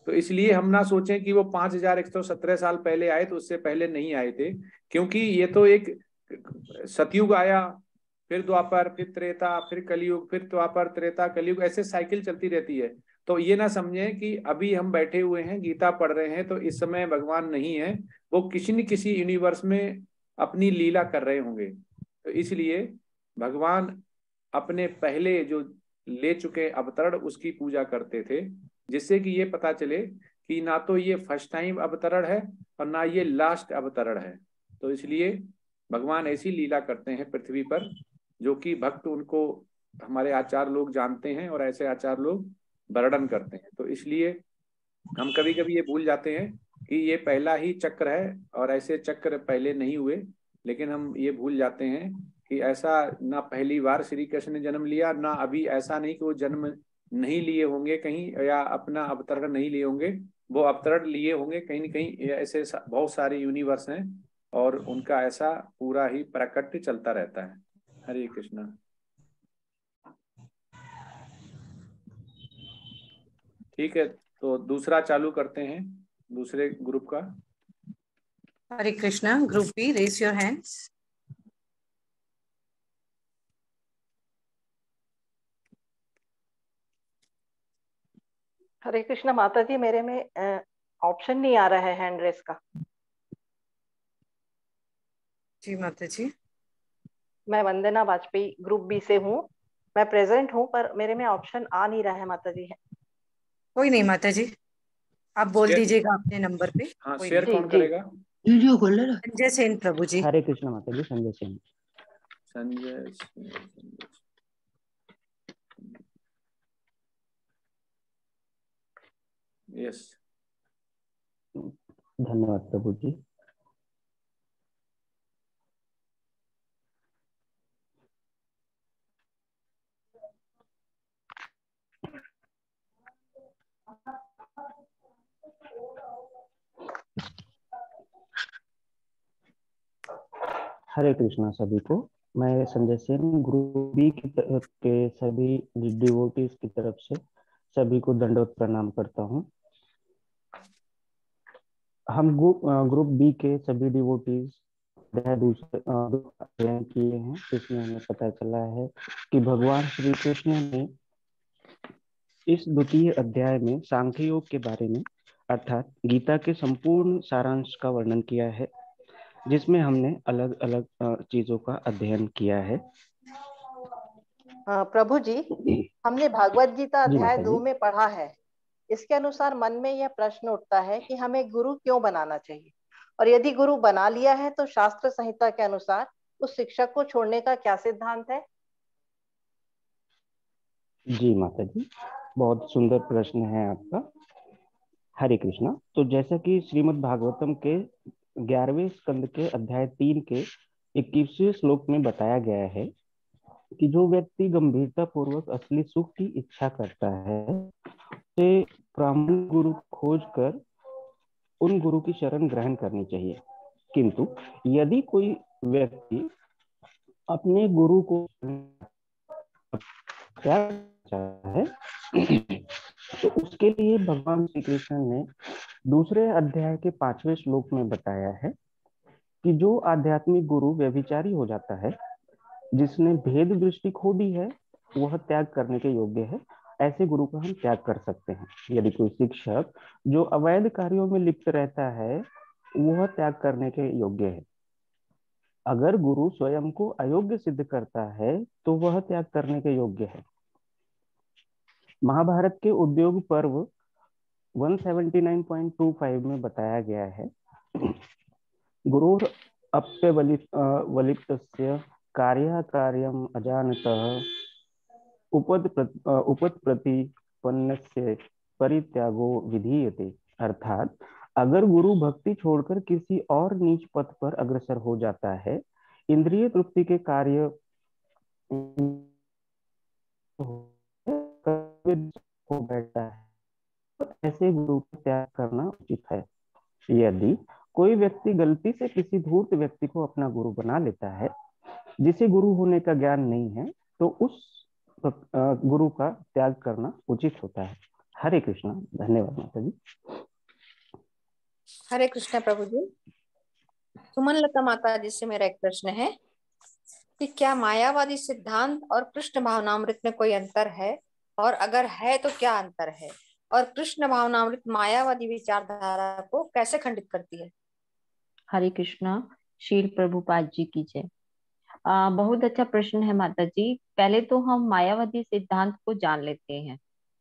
तो इसलिए हम ना सोचें कि वो 5117 साल पहले आए, तो उससे पहले नहीं आए थे। क्योंकि ये तो एक सतयुग आया, फिर द्वापर, फिर त्रेता, फिर कलयुग, फिर द्वापर, त्रेता, कलयुग, ऐसे साइकिल चलती रहती है। तो ये ना समझें कि अभी हम बैठे हुए हैं गीता पढ़ रहे हैं तो इस समय भगवान नहीं है, वो किसी न किसी यूनिवर्स में अपनी लीला कर रहे होंगे। तो इसलिए भगवान अपने पहले जो ले चुके अवतरण उसकी पूजा करते थे, जिससे कि ये पता चले कि ना तो ये फर्स्ट टाइम अवतरण है और ना ये लास्ट अवतरण है। तो इसलिए भगवान ऐसी लीला करते हैं पृथ्वी पर जो कि भक्त उनको हमारे आचार लोग जानते हैं और ऐसे आचार लोग वर्णन करते हैं। तो इसलिए हम कभी कभी ये भूल जाते हैं कि ये पहला ही चक्र है और ऐसे चक्र पहले नहीं हुए, लेकिन हम ये भूल जाते हैं कि ऐसा ना पहली बार श्री कृष्ण ने जन्म लिया, ना अभी ऐसा नहीं कि वो जन्म नहीं लिए होंगे कहीं या अपना अवतरण नहीं लिए होंगे, वो अवतरण लिए होंगे कहीं न कहीं। ऐसे बहुत सारे यूनिवर्स हैं और उनका ऐसा पूरा ही प्राकट्य चलता रहता है। हरे कृष्णा। ठीक है, तो दूसरा चालू करते हैं, दूसरे ग्रुप का। Hare Krishna, group B, raise your hands. Hare Krishna माता जी, मेरे में ऑप्शन नहीं आ रहा है हैंड रेस का। जी माता जी। मैं वंदना वाजपेयी ग्रुप बी से हूँ, मैं प्रेजेंट हूँ, पर मेरे में ऑप्शन आ नहीं रहा है माता जी। कोई नहीं माता जी, आप बोल शेयर- दीजिएगा अपने नंबर पे। हाँ, कोई शेयर नहीं। कौन करेगा? वीडियो खोल ले। संजय सेन प्रभु जी। हरे कृष्ण माता जी, संजय सिंह। संजय। यस। धन्यवाद प्रभु जी। हरे कृष्णा सभी को। मैं संजय सेन ग्रुप बी के सभी डिवोटीज की तरफ से सभी को दंडवत प्रणाम करता हूँ। हम ग्रुप बी के सभी डिवोटीज दूसरे अध्ययन किए हैं, जिसमें हमें पता चला है कि भगवान श्री कृष्ण ने इस द्वितीय अध्याय में सांख्य योग के बारे में अर्थात गीता के संपूर्ण सारांश का वर्णन किया है, जिसमें हमने अलग अलग चीजों का अध्ययन किया है। प्रभु जी, हमने भागवत गीता जी अध्याय माता 2 जी। में पढ़ा है। इसके अनुसार मन में यह प्रश्न उठता है कि हमें गुरु क्यों बनाना चाहिए, और यदि गुरु बना लिया है तो शास्त्र संहिता के अनुसार उस शिक्षक को छोड़ने का क्या सिद्धांत है? जी माता जी, बहुत सुंदर प्रश्न है आपका। हरे कृष्णा। तो जैसा कि श्रीमद् भागवतम के 11वें स्कंद के अध्याय 3 के 21वें श्लोक में बताया गया है कि जो व्यक्ति गंभीरता पूर्वक असली सुख की इच्छा करता है, उसे प्रामाणिक गुरु खोज कर उन गुरु की शरण ग्रहण करनी चाहिए। किंतु यदि कोई व्यक्ति अपने गुरु को त्याग चाहता है तो उसके लिए भगवान श्री कृष्ण ने दूसरे अध्याय के 5वें श्लोक में बताया है कि जो आध्यात्मिक गुरु व्यभिचारी हो जाता है, जिसने भेद दृष्टि खो दी है, वह त्याग करने के योग्य है। ऐसे गुरु का हम त्याग कर सकते हैं। यदि कोई शिक्षक जो अवैध कार्यों में लिप्त रहता है, वह त्याग करने के योग्य है। अगर गुरु स्वयं को अयोग्य सिद्ध करता है तो वह त्याग करने के योग्य है। महाभारत के उद्योग पर्व 179.25 में बताया गया है, गुरुर अप्यवलिप्तस्य कार्यकार्यम् अजानतः उपत्प्रतिपन्नस्य परित्यागो विधीयते। अर्थात अगर गुरु भक्ति छोड़कर किसी और नीच पथ पर अग्रसर हो जाता है, इंद्रिय तृप्ति के कार्य हो बैठता है, तो ऐसे गुरु का त्याग करना उचित है। यदि कोई व्यक्ति गलती से किसी धूर्त व्यक्ति को अपना गुरु बना लेता है, जिसे गुरु होने का ज्ञान नहीं है, तो उस गुरु का त्याग करना उचित होता है। हरे कृष्णा। धन्यवाद माता जी। हरे कृष्णा प्रभु जी। सुमन लता माता जी से मेरा एक प्रश्न है कि क्या मायावादी सिद्धांत और कृष्ण भावनामृत में कोई अंतर है, और अगर है तो क्या अंतर है, और कृष्ण भावनामृत मायावादी विचारधारा को कैसे खंडित करती है? हरे कृष्णा, शील प्रभुपाद जी की जय। बहुत अच्छा प्रश्न है माता जी। पहले तो हम मायावादी सिद्धांत को जान लेते हैं।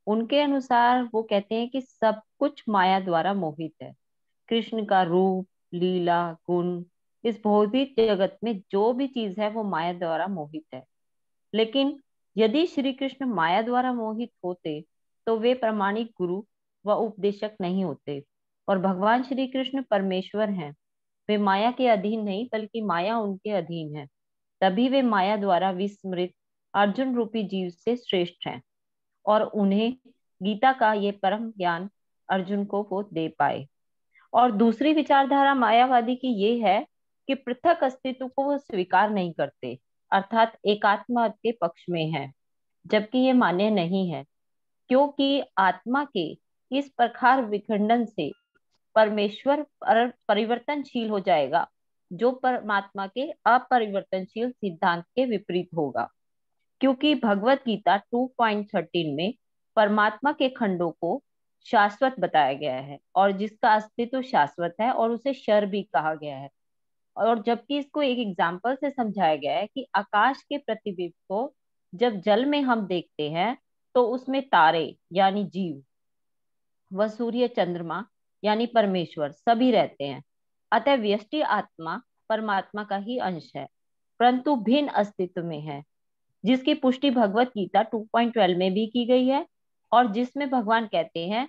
उनके अनुसार वो कहते हैं कि सब कुछ माया द्वारा मोहित है। कृष्ण का रूप, लीला, गुण, इस भौतिक जगत में जो भी चीज है वो माया द्वारा मोहित है। लेकिन यदि श्री कृष्ण माया द्वारा मोहित होते तो वे प्रामाणिक गुरु व उपदेशक नहीं होते। और भगवान श्री कृष्ण परमेश्वर हैं, वे माया के अधीन नहीं बल्कि माया उनके अधीन है। तभी वे माया द्वारा विस्मृत अर्जुन रूपी जीव से श्रेष्ठ हैं और उन्हें गीता का ये परम ज्ञान अर्जुन को वो दे पाए। और दूसरी विचारधारा मायावादी की ये है कि पृथक अस्तित्व को वो स्वीकार नहीं करते, अर्थात एकात्मा के पक्ष में है, जबकि ये मान्य नहीं है, क्योंकि आत्मा के इस प्रकार विखंडन से परमेश्वर परिवर्तनशील हो जाएगा, जो परमात्मा के अपरिवर्तनशील सिद्धांत के विपरीत होगा। क्योंकि भगवत गीता 2.13 में परमात्मा के खंडों को शाश्वत बताया गया है और जिसका अस्तित्व शाश्वत है और उसे शर भी कहा गया है। और जबकि इसको एक एग्जाम्पल से समझाया गया है कि आकाश के प्रतिबिंब को जब जल में हम देखते हैं तो उसमें तारे यानी जीव व सूर्य चंद्रमा यानी परमेश्वर सभी रहते हैं। अतः व्यष्टि आत्मा परमात्मा का ही अंश है, परंतु भिन्न अस्तित्व में है, जिसकी पुष्टि भगवत गीता 2.12 में भी की गई है और जिसमें भगवान कहते हैं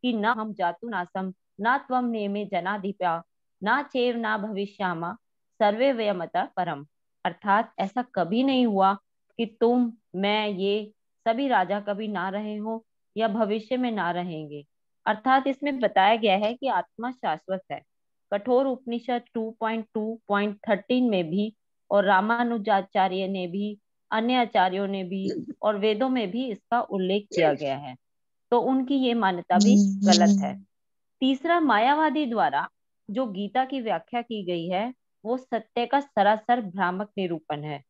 कि न हम जातु नासम न त्वम नेमे जनाधिपा न चेव न भविष्यामा सर्वे वयमतः परम। अर्थात ऐसा कभी नहीं हुआ कि तुम मैं ये सभी राजा कभी ना रहे हो या भविष्य में ना रहेंगे। अर्थात इसमें बताया गया है कि आत्मा शाश्वत है। कठोर उपनिषद 2.2.13 में भी और रामानुजाचार्य ने भी, अन्य आचार्यों ने भी और वेदों में भी इसका उल्लेख किया गया है, तो उनकी ये मान्यता भी गलत है। तीसरा, मायावादी द्वारा जो गीता की व्याख्या की गई है वो सत्य का सरासर भ्रामक निरूपण है,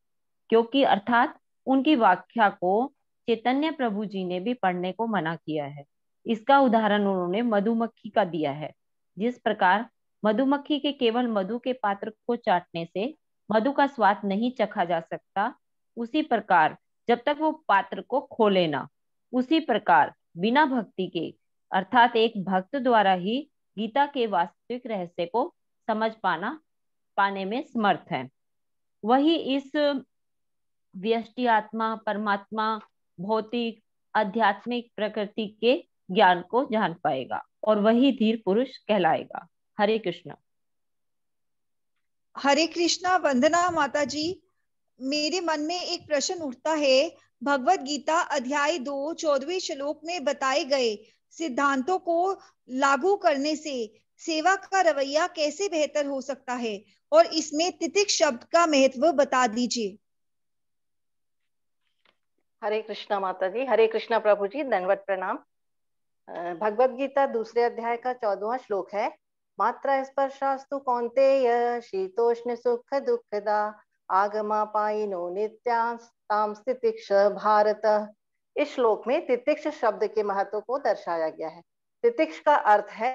क्योंकि अर्थात उनकी व्याख्या को चैतन्य प्रभु जी ने भी पढ़ने को मना किया है। इसका उदाहरण उन्होंने मधुमक्खी का दिया है। जिस प्रकार मधुमक्खी के केवल मधु के पात्र को चाटने से मधु का स्वाद नहीं चखा जा सकता, उसी प्रकार जब तक वो पात्र को खोले ना, उसी प्रकार बिना भक्ति के अर्थात एक भक्त द्वारा ही गीता के वास्तविक रहस्य को समझ पाने में समर्थ है। वही इस व्यष्टि आत्मा, परमात्मा, भौतिक, आध्यात्मिक प्रकृति के ज्ञान को जान पाएगा और वही धीर पुरुष कहलाएगा। हरे कृष्णा। हरे कृष्णा। वंदना माता जी। मेरे मन में एक प्रश्न उठता है, भगवत गीता अध्याय 2 14वें श्लोक में बताए गए सिद्धांतों को लागू करने से सेवा का रवैया कैसे बेहतर हो सकता है, और इसमें तितिक्ष शब्द का महत्व बता दीजिए। हरे कृष्णा माता जी। हरे कृष्णा प्रभु जी, दंडवत प्रणाम। भगवत गीता दूसरे अध्याय का 14वां श्लोक है, मात्रा स्पर्शास्तु कौन्तेय शीतोष्ण सुख दुखदा आगमा पाइनो नित्यां तितिक्ष भारत। इस श्लोक में तितिक्ष शब्द के महत्व को दर्शाया गया है। तितिक्ष का अर्थ है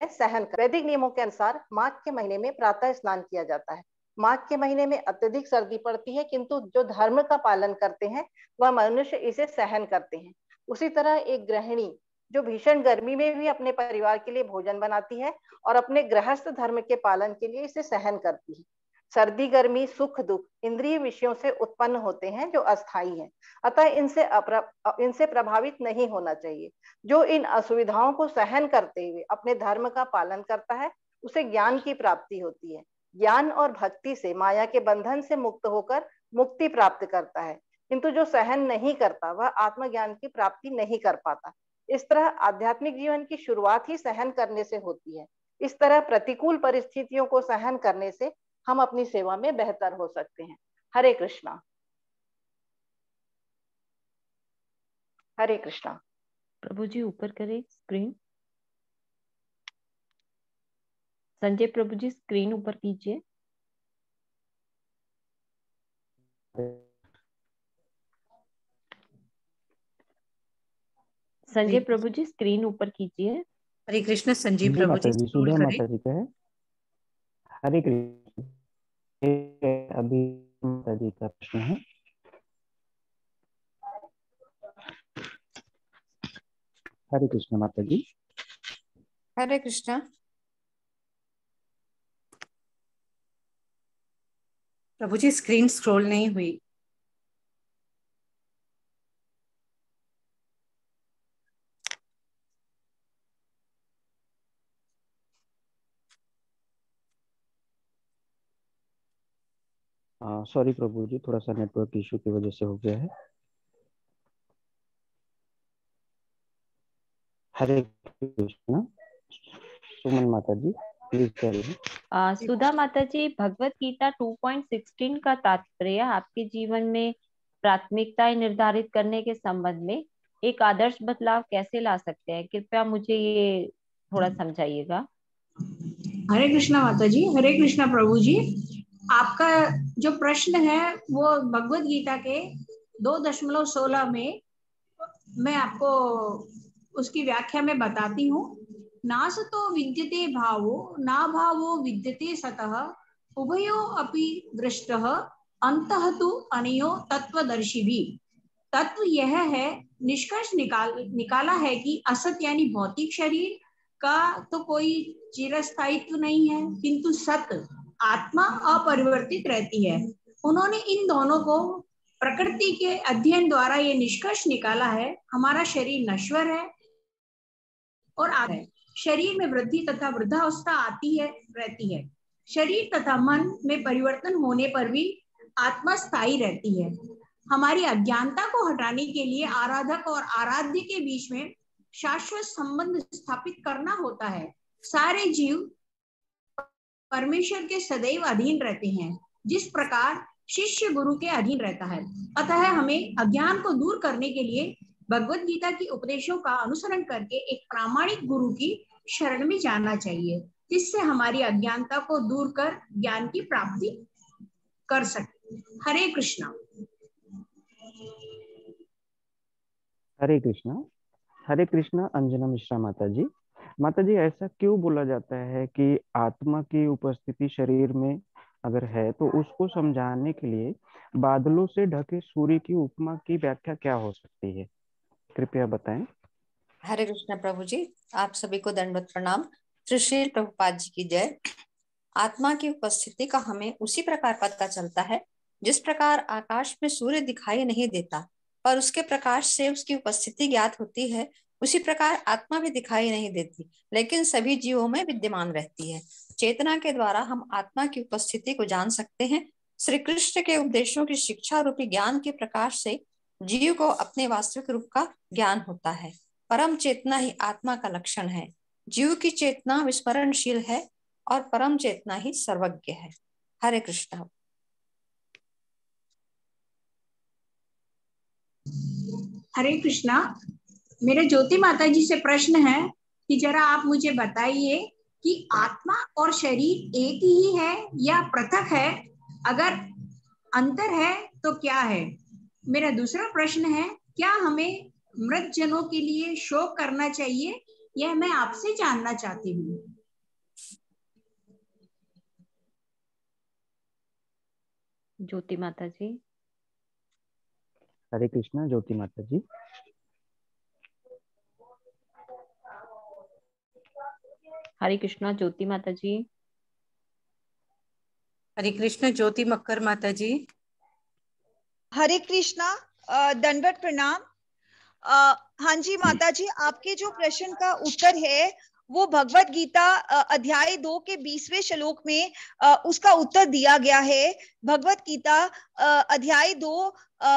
सहन। वैदिक नियमों के अनुसार माघ के महीने में प्रातः स्नान किया जाता है। माघ के महीने में अत्यधिक सर्दी पड़ती है, किंतु जो धर्म का पालन करते हैं वह मनुष्य इसे सहन करते हैं। उसी तरह एक गृहिणी जो भीषण गर्मी में भी अपने परिवार के लिए भोजन बनाती है और अपने गृहस्थ धर्म के पालन के लिए इसे सहन करती है। सर्दी गर्मी सुख दुख इंद्रिय विषयों से उत्पन्न होते हैं जो अस्थायी हैं, अतः इनसे प्रभावित नहीं होना चाहिए। जो इन असुविधाओं को सहन करते हुए अपने धर्म का पालन करता है उसे ज्ञान की प्राप्ति होती है। ज्ञान और भक्ति से माया के बंधन से मुक्त होकर मुक्ति प्राप्त करता है, किंतु जो सहन नहीं करता वह आत्मज्ञान की प्राप्ति नहीं कर पाता। इस तरह आध्यात्मिक जीवन की शुरुआत ही सहन करने से होती है। इस तरह प्रतिकूल परिस्थितियों को सहन करने से हम अपनी सेवा में बेहतर हो सकते हैं। हरे कृष्णा। हरे कृष्णा। प्रभु जी ऊपर करें स्क्रीन। संजय प्रभु जी स्क्रीन ऊपर कीजिए। संजय प्रभु जी स्क्रीन ऊपर कीजिए। हरे कृष्ण। संजय प्रभु जी स्क्रॉल करें। माता जी का है। हरे कृष्ण। अभी माता जी का प्रश्न है। हरे कृष्ण माता जी। हरे कृष्णा। प्रभु जी स्क्रीन स्क्रॉल नहीं हुई। सॉरी प्रभु जी, थोड़ा सा नेटवर्क इशू की वजह से हो गया है। हरे कृष्णा। सुमन माता जी प्लीज करिए। सुधा माता जी, भगवत गीता 2.16 का तात्पर्य आपके जीवन में प्राथमिकताएं निर्धारित करने के संबंध में एक आदर्श बदलाव कैसे ला सकते हैं? कृपया मुझे ये थोड़ा समझाइएगा। हरे कृष्णा माता जी, हरे कृष्णा प्रभु जी। आपका जो प्रश्न है वो भगवत गीता के 2.16 में मैं आपको उसकी व्याख्या में बताती हूँ। नासतो विद्यते भावो ना भावो विद्यते सतः उभयो अपि दृष्टः अंतः तु अनयो तत्वदर्शिभिः। तत्व यह है, निष्कर्ष निकाला है कि असत यानी भौतिक शरीर का तो कोई चिरस्थायित्व नहीं है, किंतु सत आत्मा अपरिवर्तित रहती है। उन्होंने इन दोनों को प्रकृति के अध्ययन द्वारा ये निष्कर्ष निकाला है, हमारा शरीर नश्वर है और है। शरीर में वृद्धि तथा वृद्धावस्था आती है रहती है। शरीर तथा मन में परिवर्तन होने पर भी आत्मा स्थायी रहती है। हमारी अज्ञानता को हटाने के लिए आराधक और आराध्य के बीच में शाश्वत संबंध स्थापित करना होता है। सारे जीव परमेश्वर के सदैव अधीन रहते हैं, जिस प्रकार शिष्य गुरु के अधीन रहता है। अतः हमें अज्ञान को दूर करने के लिए भगवत गीता की उपदेशों का अनुसरण करके एक प्रामाणिक गुरु की शरण में जाना चाहिए, जिससे हमारी अज्ञानता को दूर कर ज्ञान की प्राप्ति कर सके। हरे कृष्णा। हरे कृष्णा। हरे कृष्णा। अंजना मिश्रा माता जी। माता जी, ऐसा क्यों बोला जाता है कि आत्मा की उपस्थिति शरीर में अगर है तो उसको समझाने के लिए बादलों से ढके सूर्य की उपमा की व्याख्या क्या हो सकती है? कृपया बताएं। हरे कृष्ण प्रभु जी, आप सभी को दंडवत प्रणाम। श्री श्रील प्रभुपाद जी की जय। आत्मा की उपस्थिति का हमें उसी प्रकार पता चलता है जिस प्रकार आकाश में सूर्य दिखाई नहीं देता पर उसके प्रकाश से उसकी उपस्थिति ज्ञात होती है, उसी प्रकार आत्मा भी दिखाई नहीं देती लेकिन सभी जीवों में विद्यमान रहती है। चेतना के द्वारा हम आत्मा की उपस्थिति को जान सकते हैं। श्री कृष्ण के उपदेशों की शिक्षा रूपी ज्ञान के प्रकाश से जीव को अपने वास्तविक रूप का ज्ञान होता है। परम चेतना ही आत्मा का लक्षण है। जीव की चेतना विस्मरणशील है और परम चेतना ही सर्वज्ञ है। हरे कृष्ण। हरे कृष्णा। मेरे ज्योति माता जी से प्रश्न है कि जरा आप मुझे बताइए कि आत्मा और शरीर एक ही है या पृथक है? अगर अंतर है तो क्या है? मेरा दूसरा प्रश्न है, क्या हमें मृत जनों के लिए शोक करना चाहिए? यह मैं आपसे जानना चाहती हूँ। ज्योति माता जी। हरे कृष्णा। ज्योति माता जी। हरे कृष्णा। ज्योति माता जी। हरे कृष्ण। ज्योति मक्कर माता जी। हरे कृष्णा। दंडवत प्रणाम। हाँ जी माता जी, आपके जो प्रश्न का उत्तर है वो भगवत गीता अध्याय 2 के 20वें श्लोक में उसका उत्तर दिया गया है। भगवत गीता अध्याय 2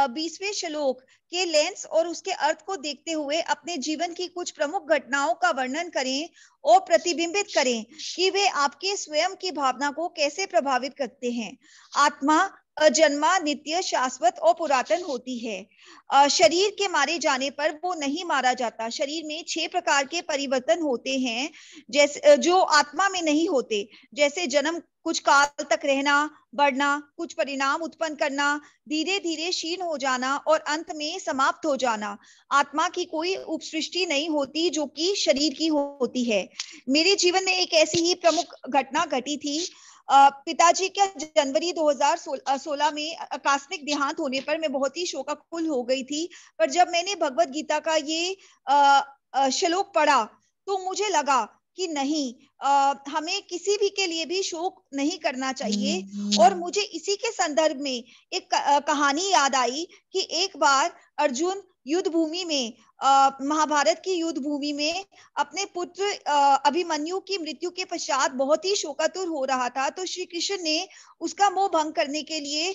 20वें श्लोक के लेंस और उसके अर्थ को देखते हुए अपने जीवन की कुछ प्रमुख घटनाओं का वर्णन करें और प्रतिबिंबित करें कि वे आपके स्वयं की भावना को कैसे प्रभावित करते हैं। आत्मा अजन्मा, नित्य, शाश्वत और पुरातन होती है। शरीर के मारे जाने पर वो नहीं मारा जाता। शरीर में 6 प्रकार के परिवर्तन होते हैं जैसे जो आत्मा में नहीं होते, जैसे जन्म, कुछ काल तक रहना, बढ़ना, कुछ परिणाम उत्पन्न करना, धीरे धीरे क्षीण हो जाना और अंत में समाप्त हो जाना। आत्मा की कोई उपसृष्टि नहीं होती जो कि शरीर की होती है। मेरे जीवन में एक ऐसी ही प्रमुख घटना घटी थी। पिताजी का जनवरी 2016 में आकस्मिक देहांत होने पर मैं बहुत ही शोकाकुल हो गई थी। पर जब मैंने भगवत गीता का ये श्लोक पढ़ा तो मुझे लगा कि नहीं, हमें किसी भी के लिए भी शोक नहीं करना चाहिए। और मुझे इसी के संदर्भ में एक कहानी याद आई कि एक बार अर्जुन युद्ध भूमि में महाभारत की युद्ध भूमि में अपने पुत्र अभिमन्यु की मृत्यु के पश्चात बहुत ही शोकातुर हो रहा था, तो श्री कृष्ण ने उसका मोह भंग करने के लिए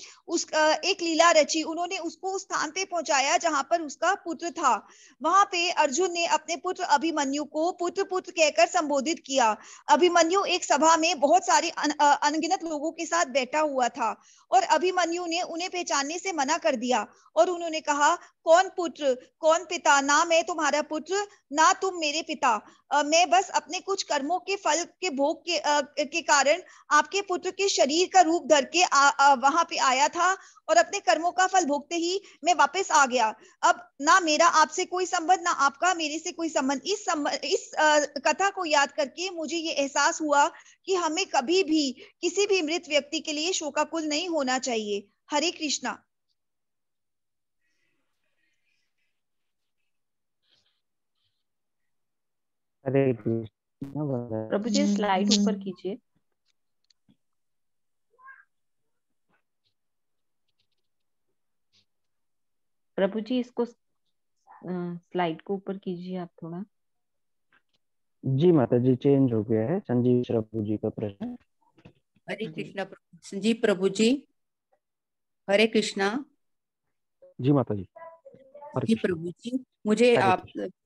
एक लीला रची। उन्होंने उसको उस स्थान पे पहुंचाया जहां पर उसका पुत्र था। वहां पे अर्जुन ने अपने पुत्र अभिमन्यु को पुत्र पुत्र कहकर संबोधित किया। अभिमन्यु एक सभा में बहुत सारे अनगिनत लोगों के साथ बैठा हुआ था और अभिमन्यु ने उन्हें पहचानने से मना कर दिया और उन्होंने कहा, कौन पुत्र, कौन पिता? ना मैं तुम्हारा पुत्र, ना तुम मेरे पिता। मैं बस अपने कुछ कर्मों के फल के भोग के कारण आपके पुत्र के शरीर का रूप धर के वहां पे आया था और अपने कर्मों का फल भोगते ही मैं वापस आ गया। अब ना मेरा आपसे कोई संबंध, ना आपका मेरे से कोई संबंध। इस कथा को याद करके मुझे ये एहसास हुआ कि हमें कभी भी किसी भी मृत व्यक्ति के लिए शोकाकुल नहीं होना चाहिए। हरे कृष्णा। हरे कृष्णा। प्रभु जी स्लाइड ऊपर कीजिए। प्रभु जी इसको स्लाइड को ऊपर कीजिए आप थोड़ा। जी माता जी, चेंज हो गया है। संजीव प्रभु जी का प्रश्न। हरे कृष्णा। संजीव प्रभु जी, हरे कृष्णा। जी माता जी। जी प्रभु जी, मुझे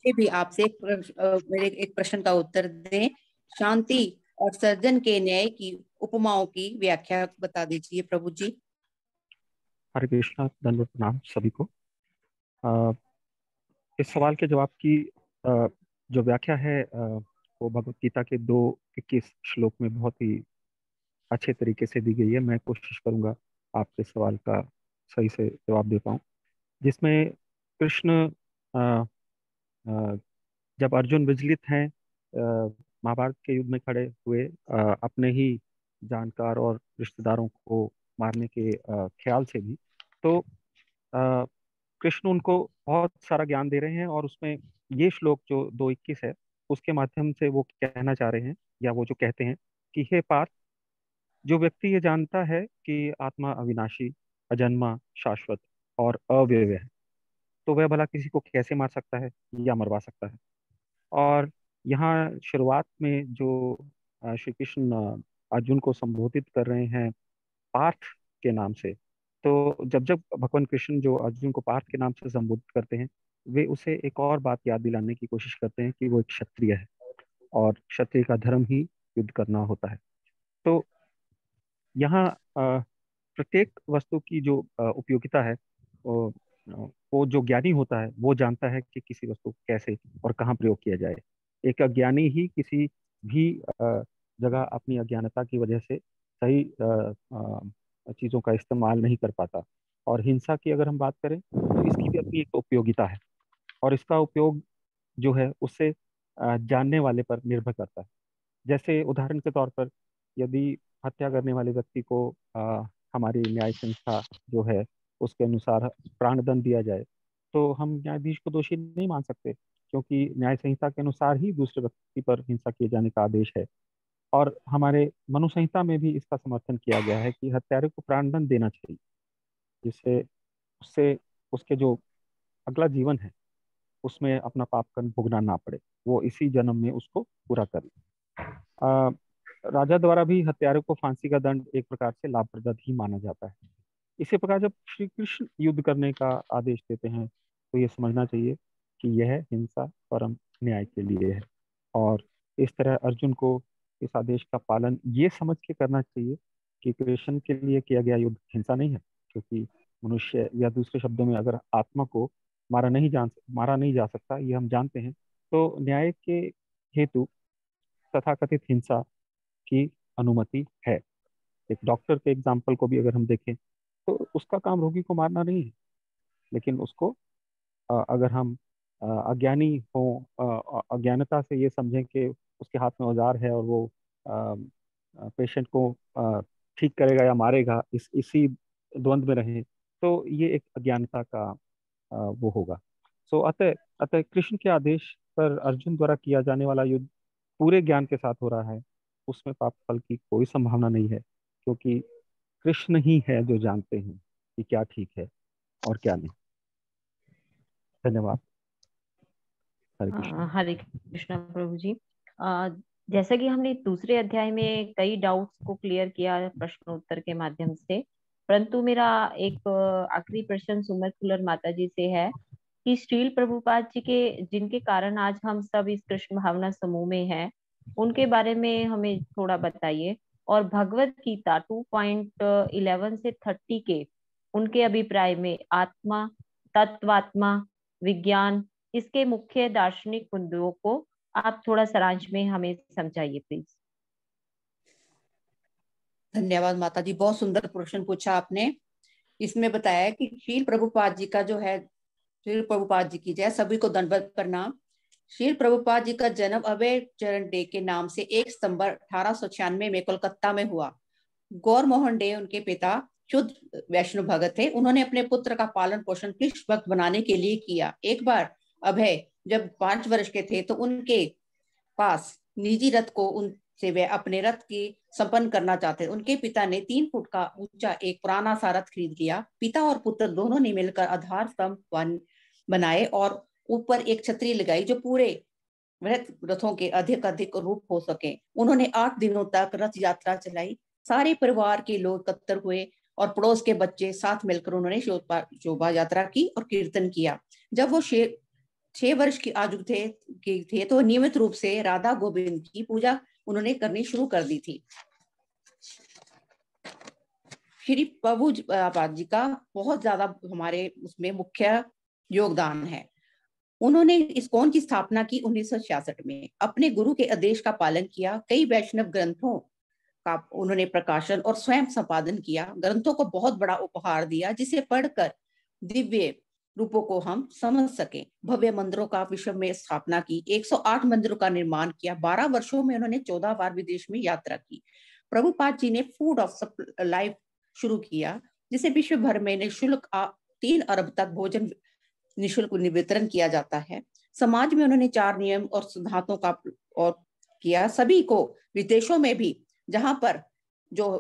भी आपसे मेरे एक प्रश्न का उत्तर दें। शांति और सर्जन के न्याय की उपमाओं की व्याख्या बता दीजिए प्रभु जी। हरे कृष्णा, दंडवत प्रणाम सभी को। इस सवाल के जवाब की जो व्याख्या है वो भगवत गीता के 2:21 श्लोक में बहुत ही अच्छे तरीके से दी गई है। मैं कोशिश करूंगा आपके सवाल का सही से जवाब दे पाऊं, जिसमें कृष्ण जब अर्जुन विचलित हैं महाभारत के युद्ध में खड़े हुए अपने ही जानकार और रिश्तेदारों को मारने के ख्याल से भी, तो कृष्ण उनको बहुत सारा ज्ञान दे रहे हैं और उसमें ये श्लोक जो 2:21 है उसके माध्यम से वो कहना चाह रहे हैं, या वो जो कहते हैं कि हे पार्थ, जो व्यक्ति ये जानता है कि आत्मा अविनाशी, अजन्मा, शाश्वत और अव्यय है, तो वह भला किसी को कैसे मार सकता है या मरवा सकता है। और यहाँ शुरुआत में जो श्री कृष्ण अर्जुन को संबोधित कर रहे हैं पार्थ के नाम से, तो जब जब भगवान कृष्ण जो अर्जुन को पार्थ के नाम से संबोधित करते हैं, वे उसे एक और बात याद दिलाने की कोशिश करते हैं कि वो एक क्षत्रिय है और क्षत्रिय का धर्म ही युद्ध करना होता है। तो यहाँ प्रत्येक वस्तु की जो उपयोगिता है वो जो ज्ञानी होता है वो जानता है कि किसी वस्तु को कैसे और कहाँ प्रयोग किया जाए। एक अज्ञानी ही किसी भी जगह अपनी अज्ञानता की वजह से सही चीज़ों का इस्तेमाल नहीं कर पाता। और हिंसा की अगर हम बात करें तो इसकी भी अपनी एक उपयोगिता है और इसका उपयोग जो है उससे जानने वाले पर निर्भर करता है। जैसे उदाहरण के तौर पर यदि हत्या करने वाले व्यक्ति को हमारी न्याय संस्था जो है उसके अनुसार प्राणदंड दिया जाए, तो हम न्यायाधीश को दोषी नहीं मान सकते, क्योंकि न्याय संहिता के अनुसार ही दूसरे व्यक्ति पर हिंसा किए जाने का आदेश है। और हमारे मनु संहिता में भी इसका समर्थन किया गया है कि हत्यारे को प्राणदंड देना चाहिए, जिससे उससे उसके जो अगला जीवन है उसमें अपना पाप कर्म भोगना ना पड़े, वो इसी जन्म में उसको पूरा कर ले। राजा द्वारा भी हत्यारे को फांसी का दंड एक प्रकार से लाभप्रद ही माना जाता है। इसी प्रकार जब श्री कृष्ण युद्ध करने का आदेश देते हैं तो ये समझना चाहिए कि यह हिंसा परम न्याय के लिए है, और इस तरह अर्जुन को इस आदेश का पालन ये समझ के करना चाहिए कि कृष्ण के लिए किया गया युद्ध हिंसा नहीं है, क्योंकि मनुष्य या दूसरे शब्दों में अगर आत्मा को मारा नहीं जा सकता, ये हम जानते हैं, तो न्याय के हेतु तथाकथित हिंसा की अनुमति है। एक डॉक्टर के एग्जाम्पल को भी अगर हम देखें तो उसका काम रोगी को मारना नहीं है, लेकिन उसको अगर हम अज्ञानी हो, अज्ञानता से ये समझें कि उसके हाथ में औजार है और वो पेशेंट को ठीक करेगा या मारेगा, इसी द्वंद में रहें, तो ये एक अज्ञानता का वो होगा। सो अतः कृष्ण के आदेश पर अर्जुन द्वारा किया जाने वाला युद्ध पूरे ज्ञान के साथ हो रहा है, उसमें पाप फल की कोई संभावना नहीं है, क्योंकि कृष्ण ही है जो जानते हैं कि क्या ठीक है और क्या नहीं। धन्यवाद। हरे कृष्णा प्रभु जी। जैसा कि हमने दूसरे अध्याय में कई डाउट्स को क्लियर किया प्रश्नोत्तर के माध्यम से, परंतु मेरा एक आखिरी प्रश्न सुमन कुलर माता जी से है कि श्रील प्रभुपाद जी के जिनके कारण आज हम सब इस कृष्ण भावना समूह में हैं, उनके बारे में हमें थोड़ा बताइए। और भगवत गीता 2.11 से 30 के उनके अभिप्राय में आत्मा, तत्वात्मा, विज्ञान, इसके मुख्य दार्शनिक बिंदुओं को आप थोड़ा सारांश में हमें समझाइए प्लीज। धन्यवाद माता जी, बहुत सुंदर प्रश्न पूछा आपने। इसमें बताया कि श्रील प्रभुपाद जी का जो है, श्रील प्रभुपाद जी की जय, सभी को दंडवत प्रणाम। श्रील प्रभुपाद जी का जन्म अभय चरण डे के नाम से 1 सितंबर 1896 में कोलकाता में हुआ। गौर मोहन डे उनके पिता शुद्ध वैष्णव भगत थे। उन्होंने अपने पुत्र का पालन पोषण कृष्ण भक्त बनाने के लिए किया। एक बार अभय जब 5 वर्ष के थे तो उनके पास निजी रथ को उनसे वे अपने रथ की संपन्न करना चाहते। उनके पिता ने 3 फुट का ऊंचा एक पुराना सा रथ खरीद लिया। पिता और पुत्र दोनों ने मिलकर आधार स्तंभ बनाए और ऊपर एक छतरी लगाई जो पूरे रथों के अधिक रूप हो सके। उन्होंने 8 दिनों तक रथ यात्रा चलाई। सारे परिवार के लोग एकत्र हुए और पड़ोस के बच्चे साथ मिलकर उन्होंने शोभा यात्रा की और कीर्तन किया। जब वो 6 वर्ष की आयु थे तो नियमित रूप से राधा गोविंद की पूजा उन्होंने करनी शुरू कर दी थी। श्री प्रभुपाद जी का बहुत ज्यादा हमारे उसमें मुख्य योगदान है। उन्होंने इस्कॉन की स्थापना की 1966 में। अपने गुरु के आदेश का पालन किया। कई वैष्णव ग्रंथों का उन्होंने प्रकाशन और स्वयं संपादन किया। ग्रंथों को बहुत बड़ा उपहार दिया जिसे पढ़कर दिव्य रूपों को हम समझ सके। भव्य मंदिरों का विश्व में स्थापना की। 108 मंदिरों का निर्माण किया। 12 वर्षों में उन्होंने 14 बार विदेश में यात्रा की। प्रभुपाद जी ने फूड ऑफ लाइफ शुरू किया जिसे विश्व भर में निःशुल्क 3 अरब तक भोजन निःशुल्क वितरण किया जाता है। समाज में उन्होंने 4 नियम और सिद्धांतों का और किया। सभी को विदेशों में भी जहां पर जो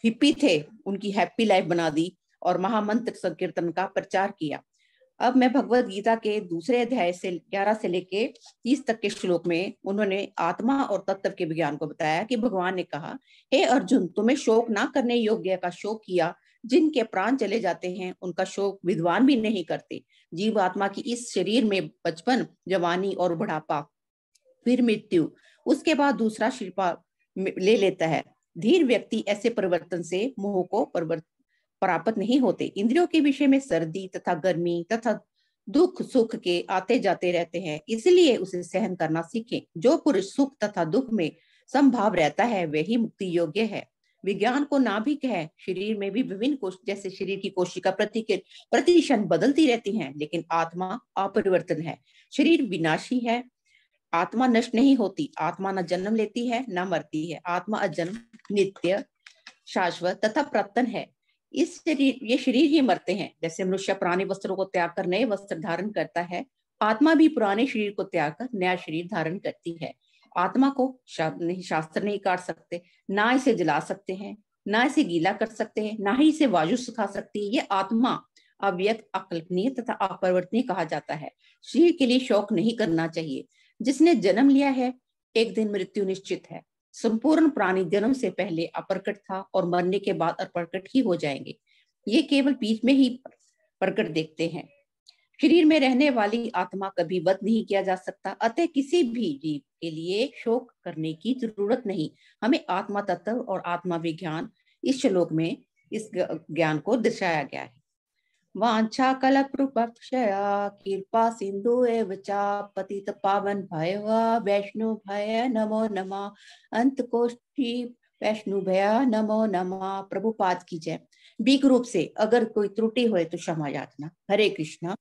हिप्पी थे उनकी हैप्पी लाइफ बना दी और महामंत्र संकीर्तन का प्रचार किया। अब मैं भगवत गीता के दूसरे अध्याय से 11 से लेके 30 तक के श्लोक में उन्होंने आत्मा और तत्व के विज्ञान को बताया कि भगवान ने कहा, हे अर्जुन, तुम्हें शोक ना करने योग्य का शोक किया। जिनके प्राण चले जाते हैं उनका शोक विद्वान भी नहीं करते। जीव आत्मा की इस शरीर में बचपन, जवानी और बुढ़ापा, फिर मृत्यु, उसके बाद दूसरा शरीर ले लेता है। धीर व्यक्ति ऐसे परिवर्तन से मोह को प्राप्त नहीं होते। इंद्रियों के विषय में सर्दी तथा गर्मी तथा दुख सुख के आते जाते रहते हैं, इसलिए उसे सहन करना सीखें। जो पुरुष सुख तथा दुख में समभाव रहता है वही मुक्ति योग्य है। विज्ञान को नाभिक है। शरीर में भी विभिन्न कोश, जैसे शरीर की कोशिका प्रतिक्षण बदलती रहती हैं, लेकिन आत्मा अपरिवर्तन है। शरीर विनाशी है, आत्मा नष्ट नहीं होती। आत्मा न जन्म लेती है न मरती है। आत्मा अजन्म, नित्य, शाश्वत तथा प्रतन है। ये शरीर ही मरते हैं। जैसे मनुष्य पुराने वस्त्रों को त्याग कर नए वस्त्र धारण करता है, आत्मा भी पुराने शरीर को त्याग कर नया शरीर धारण करती है। आत्मा को शास्त्र नहीं काट सकते, ना इसे जला सकते हैं, ना इसे गीला कर सकते हैं, ना ही इसे वायु सुखा सकती है। ये आत्मा अव्यक्त, अकल्पनीय तथा अपरिवर्तनीय कहा जाता है। शरीर के लिए शोक नहीं करना चाहिए। जिसने जन्म लिया है एक दिन मृत्यु निश्चित है। संपूर्ण प्राणी जन्म से पहले अप्रकट था और मरने के बाद अप्रकट ही हो जाएंगे। ये केवल बीच में ही प्रकट देखते हैं। शरीर में रहने वाली आत्मा कभी वध नहीं किया जा सकता। अतः किसी भी जीव के लिए शोक करने की जरूरत नहीं। हमें आत्मा तत्व और आत्मा विज्ञान इस श्लोक में इस ज्ञान को दर्शाया गया है। वांछा कलप्रपक्षया कृपा सिंधु एव चा पतित पावन भयवा वैष्णु भय नमो नमः। अंत कोष्ठी वैष्णु भय नमो नमः। प्रभुपाद की जय। बीक रूप से अगर कोई त्रुटि होए तो क्षमा याचना। हरे कृष्णा।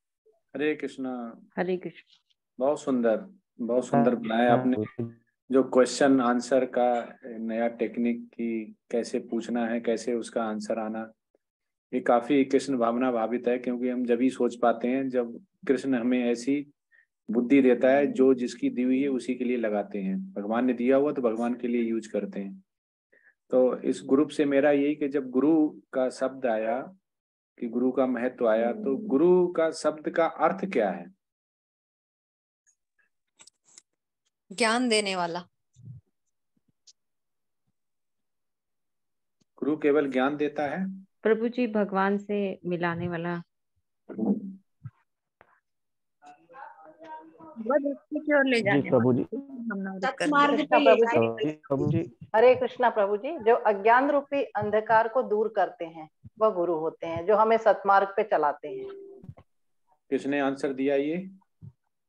हरे कृष्णा। हरे कृष्ण। बहुत सुंदर बनाया आपने। जो क्वेश्चन आंसर का नया टेक्निक की कैसे पूछना है, कैसे उसका आंसर आना, ये काफी कृष्ण भावना भावित है। क्योंकि हम जब ही सोच पाते हैं जब कृष्ण हमें ऐसी बुद्धि देता है, जो जिसकी दी हुई है उसी के लिए लगाते हैं। भगवान ने दिया हुआ तो भगवान के लिए यूज करते हैं। तो इस ग्रुप से मेरा यही कि जब गुरु का शब्द आया, कि गुरु का महत्व आया, तो गुरु का शब्द का अर्थ क्या है? ज्ञान देने वाला। गुरु केवल ज्ञान देता है। प्रभु जी भगवान से मिलाने वाला। की ओर ले जी जाने प्रभु जी। सत्मार्ग पे ले जाने। प्रभु जी। हरे कृष्णा प्रभु जी। जो अज्ञान रूपी अंधकार को दूर करते हैं वह गुरु होते हैं, जो हमें सत्मार्ग पे चलाते हैं। किसने आंसर दिया ये?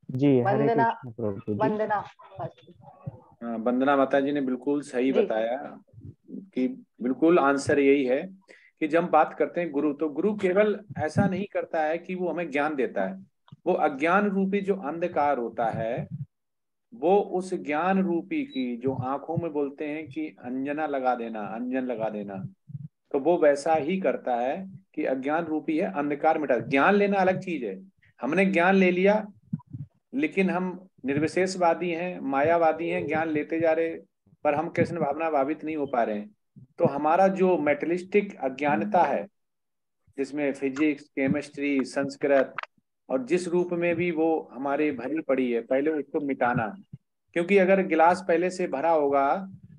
जी हरे वंदना। कृष्ण प्रभु जी। वंदना। हाँ, वंदना माता जी ने बिल्कुल सही बताया कि बिल्कुल आंसर यही है कि जब हम बात करते हैं गुरु, तो गुरु केवल ऐसा नहीं करता है कि वो हमें ज्ञान देता है। वो अज्ञान रूपी जो अंधकार होता है, वो उस ज्ञान रूपी की जो आंखों में बोलते हैं कि अंजना लगा देना, अंजन लगा देना, तो वो वैसा ही करता है कि अज्ञान रूपी है अंधकार मिटा। ज्ञान लेना अलग चीज है। हमने ज्ञान ले लिया, लेकिन हम निर्विशेषवादी हैं, मायावादी हैं, ज्ञान लेते जा रहे, पर हम कृष्ण भावना भावित नहीं हो पा रहे हैं। तो हमारा जो मेटलिस्टिक अज्ञानता है, जिसमें फिजिक्स, केमिस्ट्री, संस्कृत और जिस रूप में भी वो हमारे भरी पड़ी है, पहले उसको मिटाना। क्योंकि अगर गिलास पहले से भरा होगा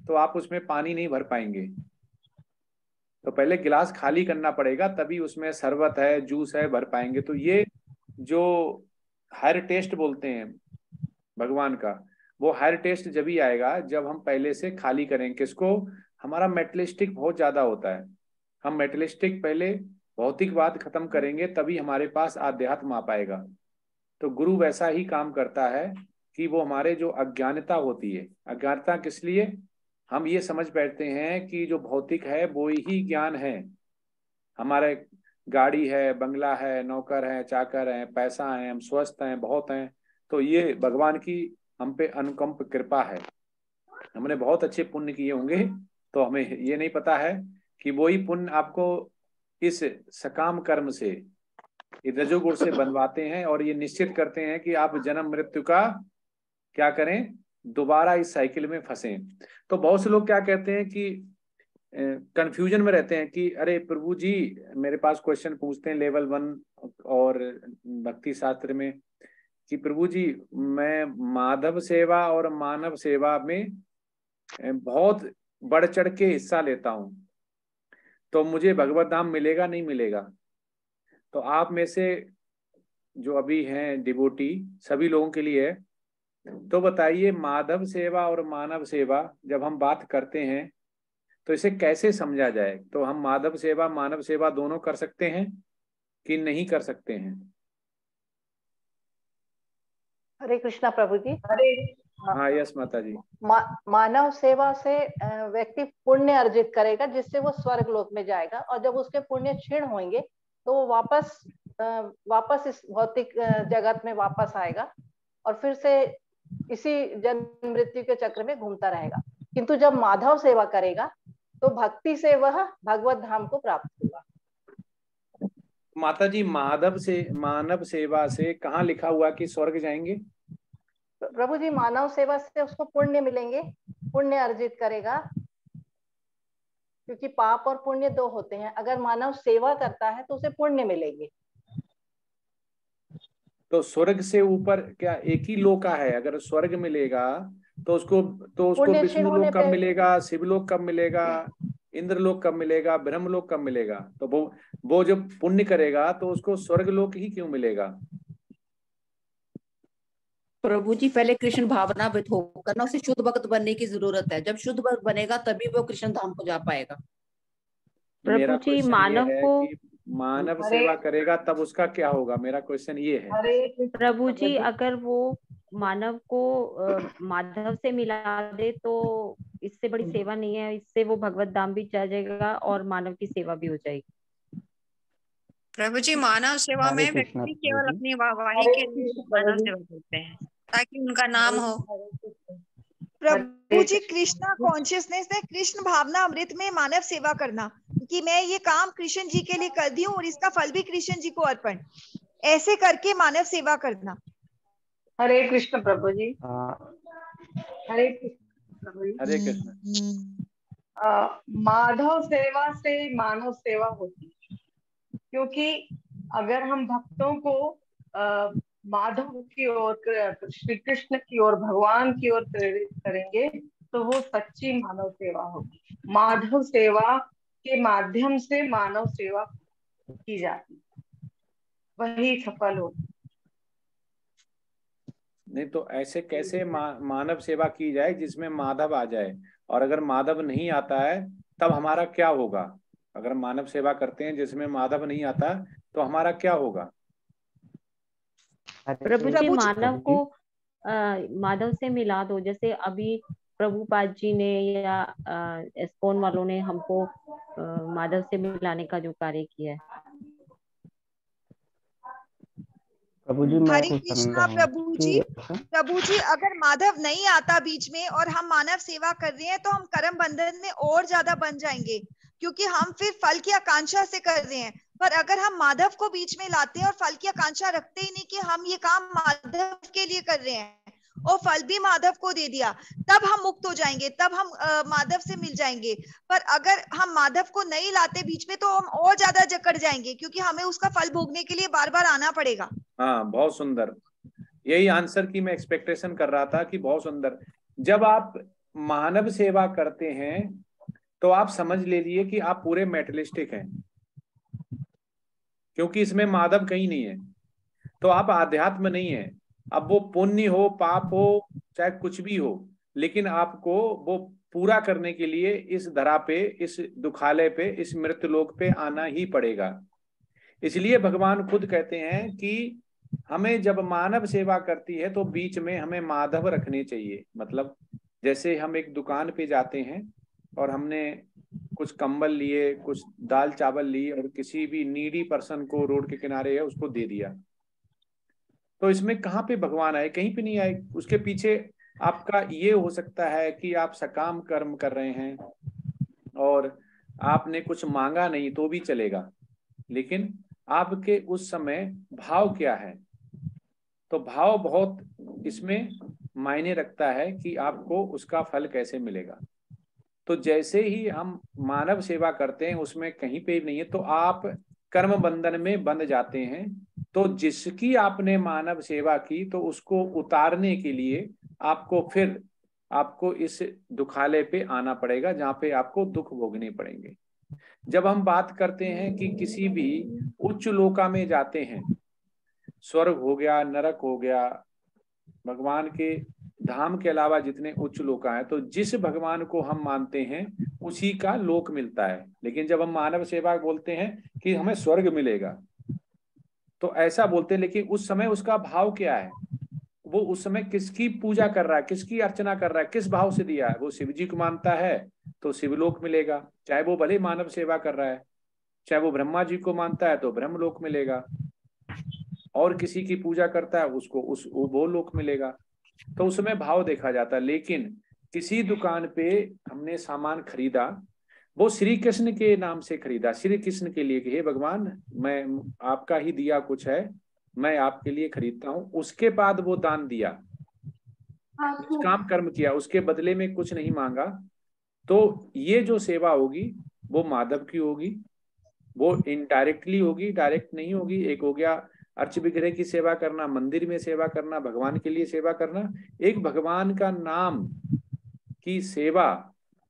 तो आप उसमें पानी नहीं भर पाएंगे, तो पहले गिलास खाली करना पड़ेगा, तभी उसमें शरबत है, जूस है, भर पाएंगे। तो ये जो हायर टेस्ट बोलते हैं भगवान का, वो हायर टेस्ट जब ही आएगा जब हम पहले से खाली करें। किसको? हमारा मेटलिस्टिक बहुत ज्यादा होता है। हम मेटलिस्टिक पहले भौतिकवाद खत्म करेंगे, तभी हमारे पास आध्यात्म आ पाएगा। तो गुरु वैसा ही काम करता है कि वो हमारे जो अज्ञानता होती है, अज्ञानता किस लिए, हम ये समझ बैठते हैं कि जो भौतिक है वो ही ज्ञान है। हमारे गाड़ी है, बंगला है, नौकर है, चाकर है, पैसा है, हम स्वस्थ हैं, बहुत हैं, तो ये भगवान की हम पे अनुकंप कृपा है। हमने बहुत अच्छे पुण्य किए होंगे, तो हमें ये नहीं पता है कि वही पुण्य आपको इस सकाम कर्म से, रजोगुण से बनवाते हैं, और ये निश्चित करते हैं कि आप जन्म मृत्यु का क्या करें, दोबारा इस साइकिल में फंसे। तो बहुत से लोग क्या कहते हैं कि कंफ्यूजन में रहते हैं कि अरे प्रभु जी, मेरे पास क्वेश्चन पूछते हैं लेवल 1 और भक्ति शास्त्र में कि प्रभु जी, मैं माधव सेवा और मानव सेवा में बहुत बढ़ चढ़ के हिस्सा लेता हूं, तो मुझे भगवत धाम मिलेगा नहीं मिलेगा? तो आप में से जो अभी हैं डिवोटी, सभी लोगों के लिए है, तो बताइए, माधव सेवा और मानव सेवा जब हम बात करते हैं तो इसे कैसे समझा जाए? तो हम माधव सेवा, मानव सेवा दोनों कर सकते हैं कि नहीं कर सकते हैं? हरे कृष्णा प्रभु जी। हाँ, यस माता जी। मानव सेवा से व्यक्ति पुण्य अर्जित करेगा, जिससे वो स्वर्ग लोक में जाएगा, और जब उसके पुण्य क्षीण होंगे तो वो वापस इस भौतिक जगत में वापस आएगा, और फिर से इसी जन्म मृत्यु के चक्र में घूमता रहेगा। किंतु जब माधव सेवा करेगा तो भक्ति से वह भगवत धाम को प्राप्त होगा। माता जी, मानव सेवा से कहाँ लिखा हुआ कि स्वर्ग जाएंगे? प्रभु जी, मानव सेवा से उसको पुण्य मिलेंगे, पुण्य अर्जित करेगा, क्योंकि पाप और पुण्य दो होते हैं। अगर मानव सेवा करता है तो उसे पुण्य मिलेंगे। तो स्वर्ग से ऊपर क्या एक ही लोक है? अगर स्वर्ग मिलेगा तो उसको विष्णु लोक कब मिलेगा, शिवलोक कब मिलेगा, इंद्रलोक कब मिलेगा, ब्रह्मलोक कब मिलेगा? तो वो जब पुण्य करेगा तो उसको स्वर्ग लोक ही क्यों मिलेगा? प्रभु जी, पहले कृष्ण भावनावित होकर ना उसे शुद्ध भक्त बनने की जरूरत है। जब शुद्ध भक्त बनेगा तभी वो कृष्ण धाम को जा पाएगा। मेरा क्वेश्चन ये है कि मानव सेवा करेगा तब उसका क्या होगा? मेरा क्वेश्चन ये है। प्रभु जी, अगर वो मानव को माधव से मिला दे तो इससे बड़ी सेवा नहीं है। इससे वो भगवत धाम भी जा जाएगा और मानव की सेवा भी हो जाएगी। प्रभु जी, मानव सेवा में व्यक्ति केवल अपनी वाहवाही के लिए मानव सेवा करते हैं ताकि उनका नाम हो। प्रभु जी, कृष्णा कॉन्शियसनेस में कृष्ण भावना अमृत में मानव सेवा करना, कि मैं ये काम कृष्ण जी के लिए कर दी हूँ और इसका फल भी कृष्ण जी को अर्पण, ऐसे करके मानव सेवा करना। हरे कृष्ण प्रभु जी। हरे कृष्ण प्रभु जी। हरे कृष्ण। माधव सेवा से मानव सेवा होती है, क्योंकि अगर हम भक्तों को माधव की ओर, श्री कृष्ण की ओर, भगवान की ओर प्रेरित करेंगे तो वो सच्ची मानव सेवा होगी। माधव सेवा के माध्यम से मानव सेवा की जाती, वही सफल होती। नहीं तो ऐसे कैसे मानव सेवा की जाए जिसमें माधव आ जाए, और अगर माधव नहीं आता है तब हमारा क्या होगा? अगर मानव सेवा करते हैं जिसमें माधव नहीं आता तो हमारा क्या होगा? प्रभु जी मानव को माधव से मिला दो। जैसे अभी प्रभुपाद जी ने या एस्कॉन वालों ने हमको माधव से मिलाने का जो कार्य किया है। प्रभु जी मैं हरे कृष्णा प्रभु जी, अगर माधव नहीं आता बीच में और हम मानव सेवा कर रहे हैं तो हम कर्म बंधन में और ज्यादा बन जाएंगे, क्योंकि हम फिर फल की आकांक्षा से कर रहे हैं। पर अगर हम माधव को बीच में लाते हैं और फल की आकांक्षा रखते ही नहीं कि हम ये काम माधव के लिए कर रहे हैं और फल भी माधव को दे दिया, तब हम मुक्त हो जाएंगे, तब हम माधव से मिल जाएंगे। पर अगर हम माधव को नहीं लाते बीच में तो हम और ज्यादा जकड़ जाएंगे, क्योंकि हमें उसका फल भोगने के लिए बार बार आना पड़ेगा। हाँ, बहुत सुंदर। यही आंसर की मैं एक्सपेक्टेशन कर रहा था कि बहुत सुंदर। जब आप मानव सेवा करते हैं तो आप समझ लीजिए कि आप पूरे मेटलिस्टिक हैं, क्योंकि इसमें माधव कहीं नहीं है। तो आप आध्यात्म नहीं है। अब वो पुण्य हो, पाप हो, चाहे कुछ भी हो, लेकिन आपको वो पूरा करने के लिए इस धरा पे, इस दुखालय पे, इस मृत्युलोक पे आना ही पड़ेगा। इसलिए भगवान खुद कहते हैं कि हमें जब मानव सेवा करती है तो बीच में हमें माधव रखने चाहिए। मतलब जैसे हम एक दुकान पे जाते हैं और हमने कुछ कंबल लिए, कुछ दाल चावल लिए और किसी भी नीडी पर्सन को रोड के किनारे है उसको दे दिया, तो इसमें कहाँ पे भगवान आए? कहीं पे नहीं आए। उसके पीछे आपका ये हो सकता है कि आप सकाम कर्म कर रहे हैं और आपने कुछ मांगा नहीं तो भी चलेगा, लेकिन आपके उस समय भाव क्या है? तो भाव बहुत इसमें मायने रखता है कि आपको उसका फल कैसे मिलेगा। तो जैसे ही हम मानव सेवा करते हैं उसमें कहीं पे नहीं है तो आप कर्म बंधन में बंध जाते हैं। तो जिसकी आपने मानव सेवा की तो उसको उतारने के लिए आपको इस दुखालय पे आना पड़ेगा जहाँ पे आपको दुख भोगने पड़ेंगे। जब हम बात करते हैं कि किसी भी उच्च लोका में जाते हैं, स्वर्ग हो गया, नरक हो गया, भगवान के धाम के अलावा जितने उच्च लोक हैं, तो जिस भगवान को हम मानते हैं उसी का लोक मिलता है। लेकिन जब हम मानव सेवा बोलते हैं कि हमें स्वर्ग मिलेगा तो ऐसा बोलते हैं, लेकिन उस समय उसका भाव क्या है? वो उस समय किसकी पूजा कर रहा है, किसकी अर्चना कर रहा है, किस भाव से दिया है? वो शिव जी को मानता है तो शिवलोक मिलेगा, चाहे वो भले मानव सेवा कर रहा है। चाहे वो ब्रह्मा जी को मानता है तो ब्रह्मलोक मिलेगा, और किसी की पूजा करता है उसको वो लोक मिलेगा। तो उसमें भाव देखा जाता है। लेकिन किसी दुकान पे हमने सामान खरीदा, वो श्री कृष्ण के नाम से खरीदा, श्री कृष्ण के लिए कि हे भगवान मैं आपका ही दिया कुछ है, मैं आपके लिए खरीदता हूँ। उसके बाद वो दान दिया, कुछ काम कर्म किया, उसके बदले में कुछ नहीं मांगा, तो ये जो सेवा होगी वो माधव की होगी, वो इनडायरेक्टली होगी, डायरेक्ट नहीं होगी। एक हो गया अर्च विग्रह की सेवा करना, मंदिर में सेवा करना, भगवान के लिए सेवा करना। एक भगवान का नाम की सेवा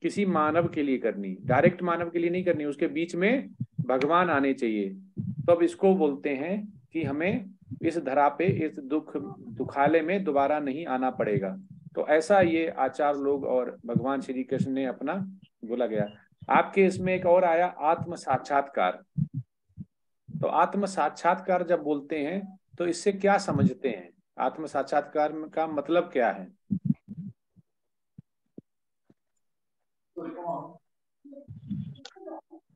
किसी मानव के लिए करनी, डायरेक्ट मानव के लिए नहीं करनी, उसके बीच में भगवान आने चाहिए। तो अब इसको बोलते हैं कि हमें इस धरा पे, इस दुखालय में दोबारा नहीं आना पड़ेगा। तो ऐसा ये आचार्य लोग और भगवान श्री कृष्ण ने अपना बोला गया। आपके इसमें एक और आया आत्म साक्षात्कार। तो आत्म साक्षात्कार जब बोलते हैं तो इससे क्या समझते हैं? आत्म साक्षात्कार का मतलब क्या है?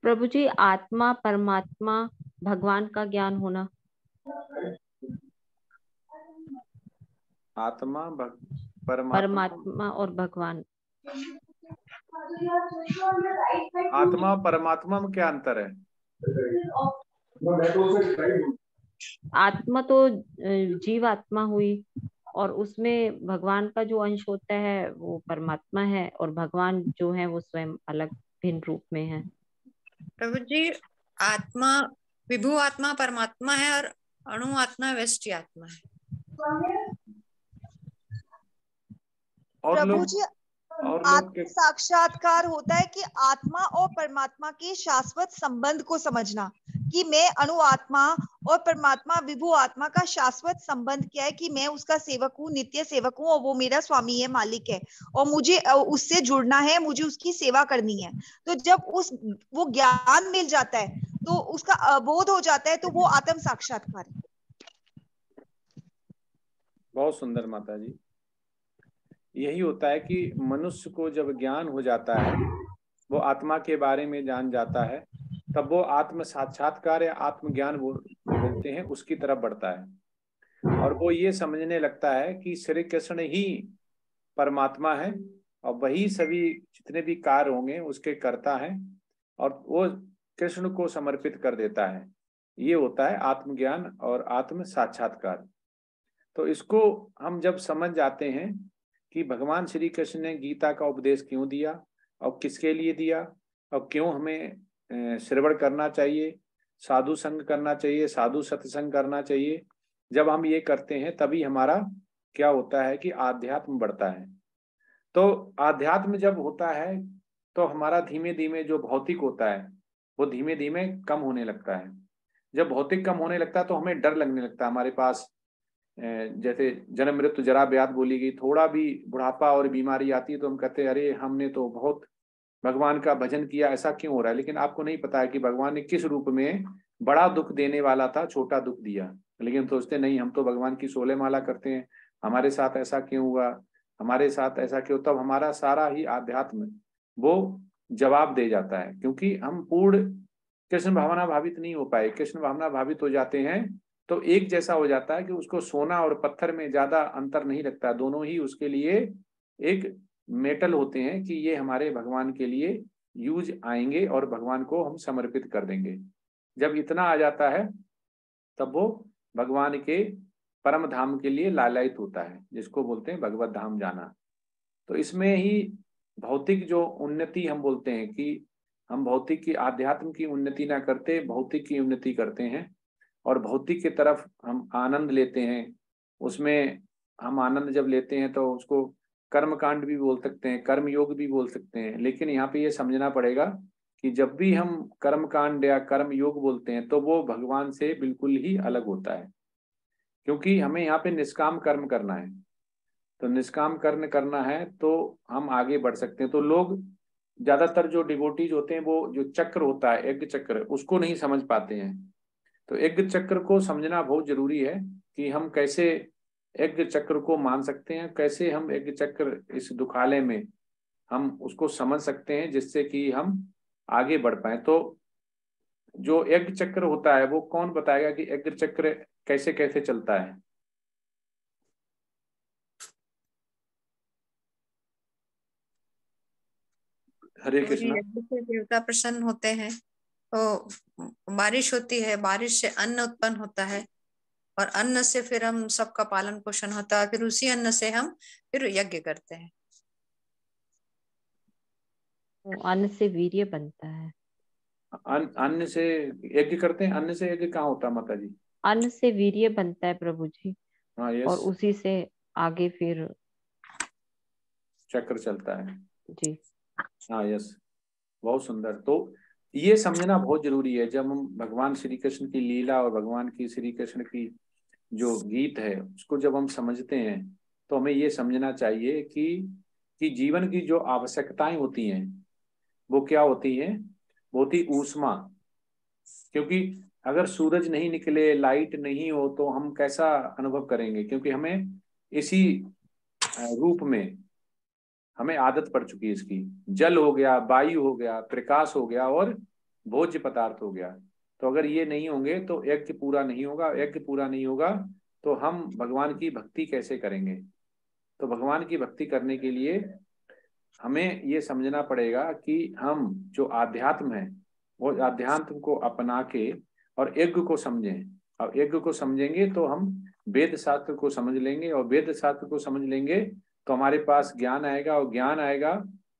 प्रभु जी, आत्मा, परमात्मा, भगवान का ज्ञान होना। आत्मा, परमात्मा और भगवान। आत्मा परमात्मा में क्या अंतर है? आत्मा तो जीव आत्मा हुई और उसमें भगवान का जो अंश होता है वो परमात्मा है, और भगवान जो है वो स्वयं अलग भिन्न रूप में है। प्रभु जी, आत्मा विभु आत्मा परमात्मा है और अणु आत्मा व्यष्टि आत्मा है। प्रभु जी, और आत्म साक्षात्कार होता है कि आत्मा और परमात्मा के शाश्वत संबंध को समझना, कि मैं अणु आत्मा और परमात्मा विभु आत्मा का शाश्वत संबंध क्या है, कि मैं उसका सेवक हूँ, नित्य सेवक हूँ, और वो मेरा स्वामी है, मालिक है, और मुझे उससे जुड़ना है, मुझे उसकी सेवा करनी है। तो जब वो ज्ञान मिल जाता है, तो उसका बोध हो जाता है, तो वो आत्म साक्षात्कार है। बहुत सुंदर माता जी। यही होता है कि मनुष्य को जब ज्ञान हो जाता है, वो आत्मा के बारे में जान जाता है, तब वो आत्म साक्षात्कार या आत्मज्ञान बोलते हैं, उसकी तरफ बढ़ता है। और वो ये समझने लगता है कि श्री कृष्ण ही परमात्मा है और वही सभी जितने भी कार्य होंगे उसके कर्ता है, और वो कृष्ण को समर्पित कर देता है। ये होता है आत्मज्ञान और आत्म साक्षात्कार। तो इसको हम जब समझ जाते हैं कि भगवान श्री कृष्ण ने गीता का उपदेश क्यों दिया और किसके लिए दिया और क्यों हमें श्रवण करना चाहिए, साधु संग करना चाहिए, साधु सत्संग करना चाहिए, जब हम ये करते हैं तभी हमारा क्या होता है कि आध्यात्म बढ़ता है। तो आध्यात्म जब होता है तो हमारा धीमे धीमे जो भौतिक होता है वो धीमे धीमे कम होने लगता है। जब भौतिक कम होने लगता है तो हमें डर लगने लगता है। हमारे पास जैसे जन्म मृत्यु जरा ब्याध बोली गई, थोड़ा भी बुढ़ापा और बीमारी आती है तो हम कहते हैं अरे हमने तो बहुत भगवान का भजन किया, ऐसा क्यों हो रहा है। लेकिन आपको नहीं पता है कि भगवान ने किस रूप में बड़ा दुख देने वाला था छोटा दुख दिया। लेकिन सोचते नहीं, हम तो भगवान की 16 माला करते हैं, हमारे साथ ऐसा क्यों हुआ, हमारे साथ ऐसा क्यों। तब हमारा सारा ही आध्यात्म वो जवाब दे जाता है, क्योंकि हम पूर्ण कृष्ण भावना भावित नहीं हो पाए। कृष्ण भावना भावित हो जाते हैं तो एक जैसा हो जाता है कि उसको सोना और पत्थर में ज्यादा अंतर नहीं लगता, दोनों ही उसके लिए एक मेटल होते हैं कि ये हमारे भगवान के लिए यूज आएंगे और भगवान को हम समर्पित कर देंगे। जब इतना आ जाता है तब वो भगवान के परम धाम के लिए लालायित होता है, जिसको बोलते हैं भगवत धाम जाना। तो इसमें ही भौतिक जो उन्नति हम बोलते हैं कि हम भौतिक की आध्यात्म की उन्नति ना करते, भौतिक की उन्नति करते हैं और भौतिक की तरफ हम आनंद लेते हैं। उसमें हम आनंद जब लेते हैं तो उसको कर्म कांड भी बोल सकते हैं, कर्म योग भी बोल सकते हैं। लेकिन यहाँ पे ये समझना पड़ेगा कि जब भी हम कर्म कांड या कर्म योग बोलते हैं तो वो भगवान से बिल्कुल ही अलग होता है, क्योंकि हमें यहाँ पे निष्काम कर्म करना है। तो निष्काम कर्म करना है तो हम आगे बढ़ सकते हैं। तो लोग ज्यादातर जो डिवोटीज होते हैं वो जो चक्र होता है, यज्ञ चक्र, उसको नहीं समझ पाते हैं। तो यज्ञ चक्र को समझना बहुत जरूरी है कि हम कैसे यज्ञ चक्र को मान सकते हैं, कैसे हम यज्ञ चक्र इस दुखालय में हम उसको समझ सकते हैं जिससे कि हम आगे बढ़ पाए। तो जो यज्ञ चक्र होता है वो कौन बताएगा कि यज्ञ चक्र कैसे कैसे चलता है। हरे कृष्णा। यज्ञ से देवता प्रसन्न होते हैं तो बारिश होती है, बारिश से अन्न उत्पन्न होता है और अन्न से फिर हम सबका पालन पोषण होता है, फिर उसी अन्न से हम फिर यज्ञ करते हैं। अन्न से वीर्य बनता है। अन्न से यज्ञ करते हैं। अन्न से यज्ञ कहाँ होता है माता जी? अन्न से वीर्य बनता है प्रभु जी। हाँ, यस। और उसी से आगे फिर चक्र चलता है जी। हाँ, यस, बहुत सुंदर। तो ये समझना बहुत जरूरी है। जब हम भगवान श्री कृष्ण की लीला और भगवान की श्री कृष्ण की जो गीत है उसको जब हम समझते हैं तो हमें ये समझना चाहिए कि जीवन की जो आवश्यकताएं होती हैं वो क्या होती हैं, वो होती ऊष्मा। क्योंकि अगर सूरज नहीं निकले, लाइट नहीं हो तो हम कैसा अनुभव करेंगे, क्योंकि हमें इसी रूप में हमें आदत पड़ चुकी है इसकी। जल हो गया, वायु हो गया, प्रकाश हो गया और भोज्य पदार्थ हो गया। तो अगर ये नहीं होंगे तो यज्ञ पूरा नहीं होगा। यज्ञ पूरा नहीं होगा तो हम भगवान की भक्ति कैसे करेंगे। तो भगवान की भक्ति करने के लिए हमें ये समझना पड़ेगा कि हम जो आध्यात्म है वो आध्यात्म को अपना के और यज्ञ को समझें। और यज्ञ को समझेंगे तो हम वेद शास्त्र को समझ लेंगे, और वेद शास्त्र को समझ लेंगे तो हमारे पास ज्ञान आएगा, और ज्ञान आएगा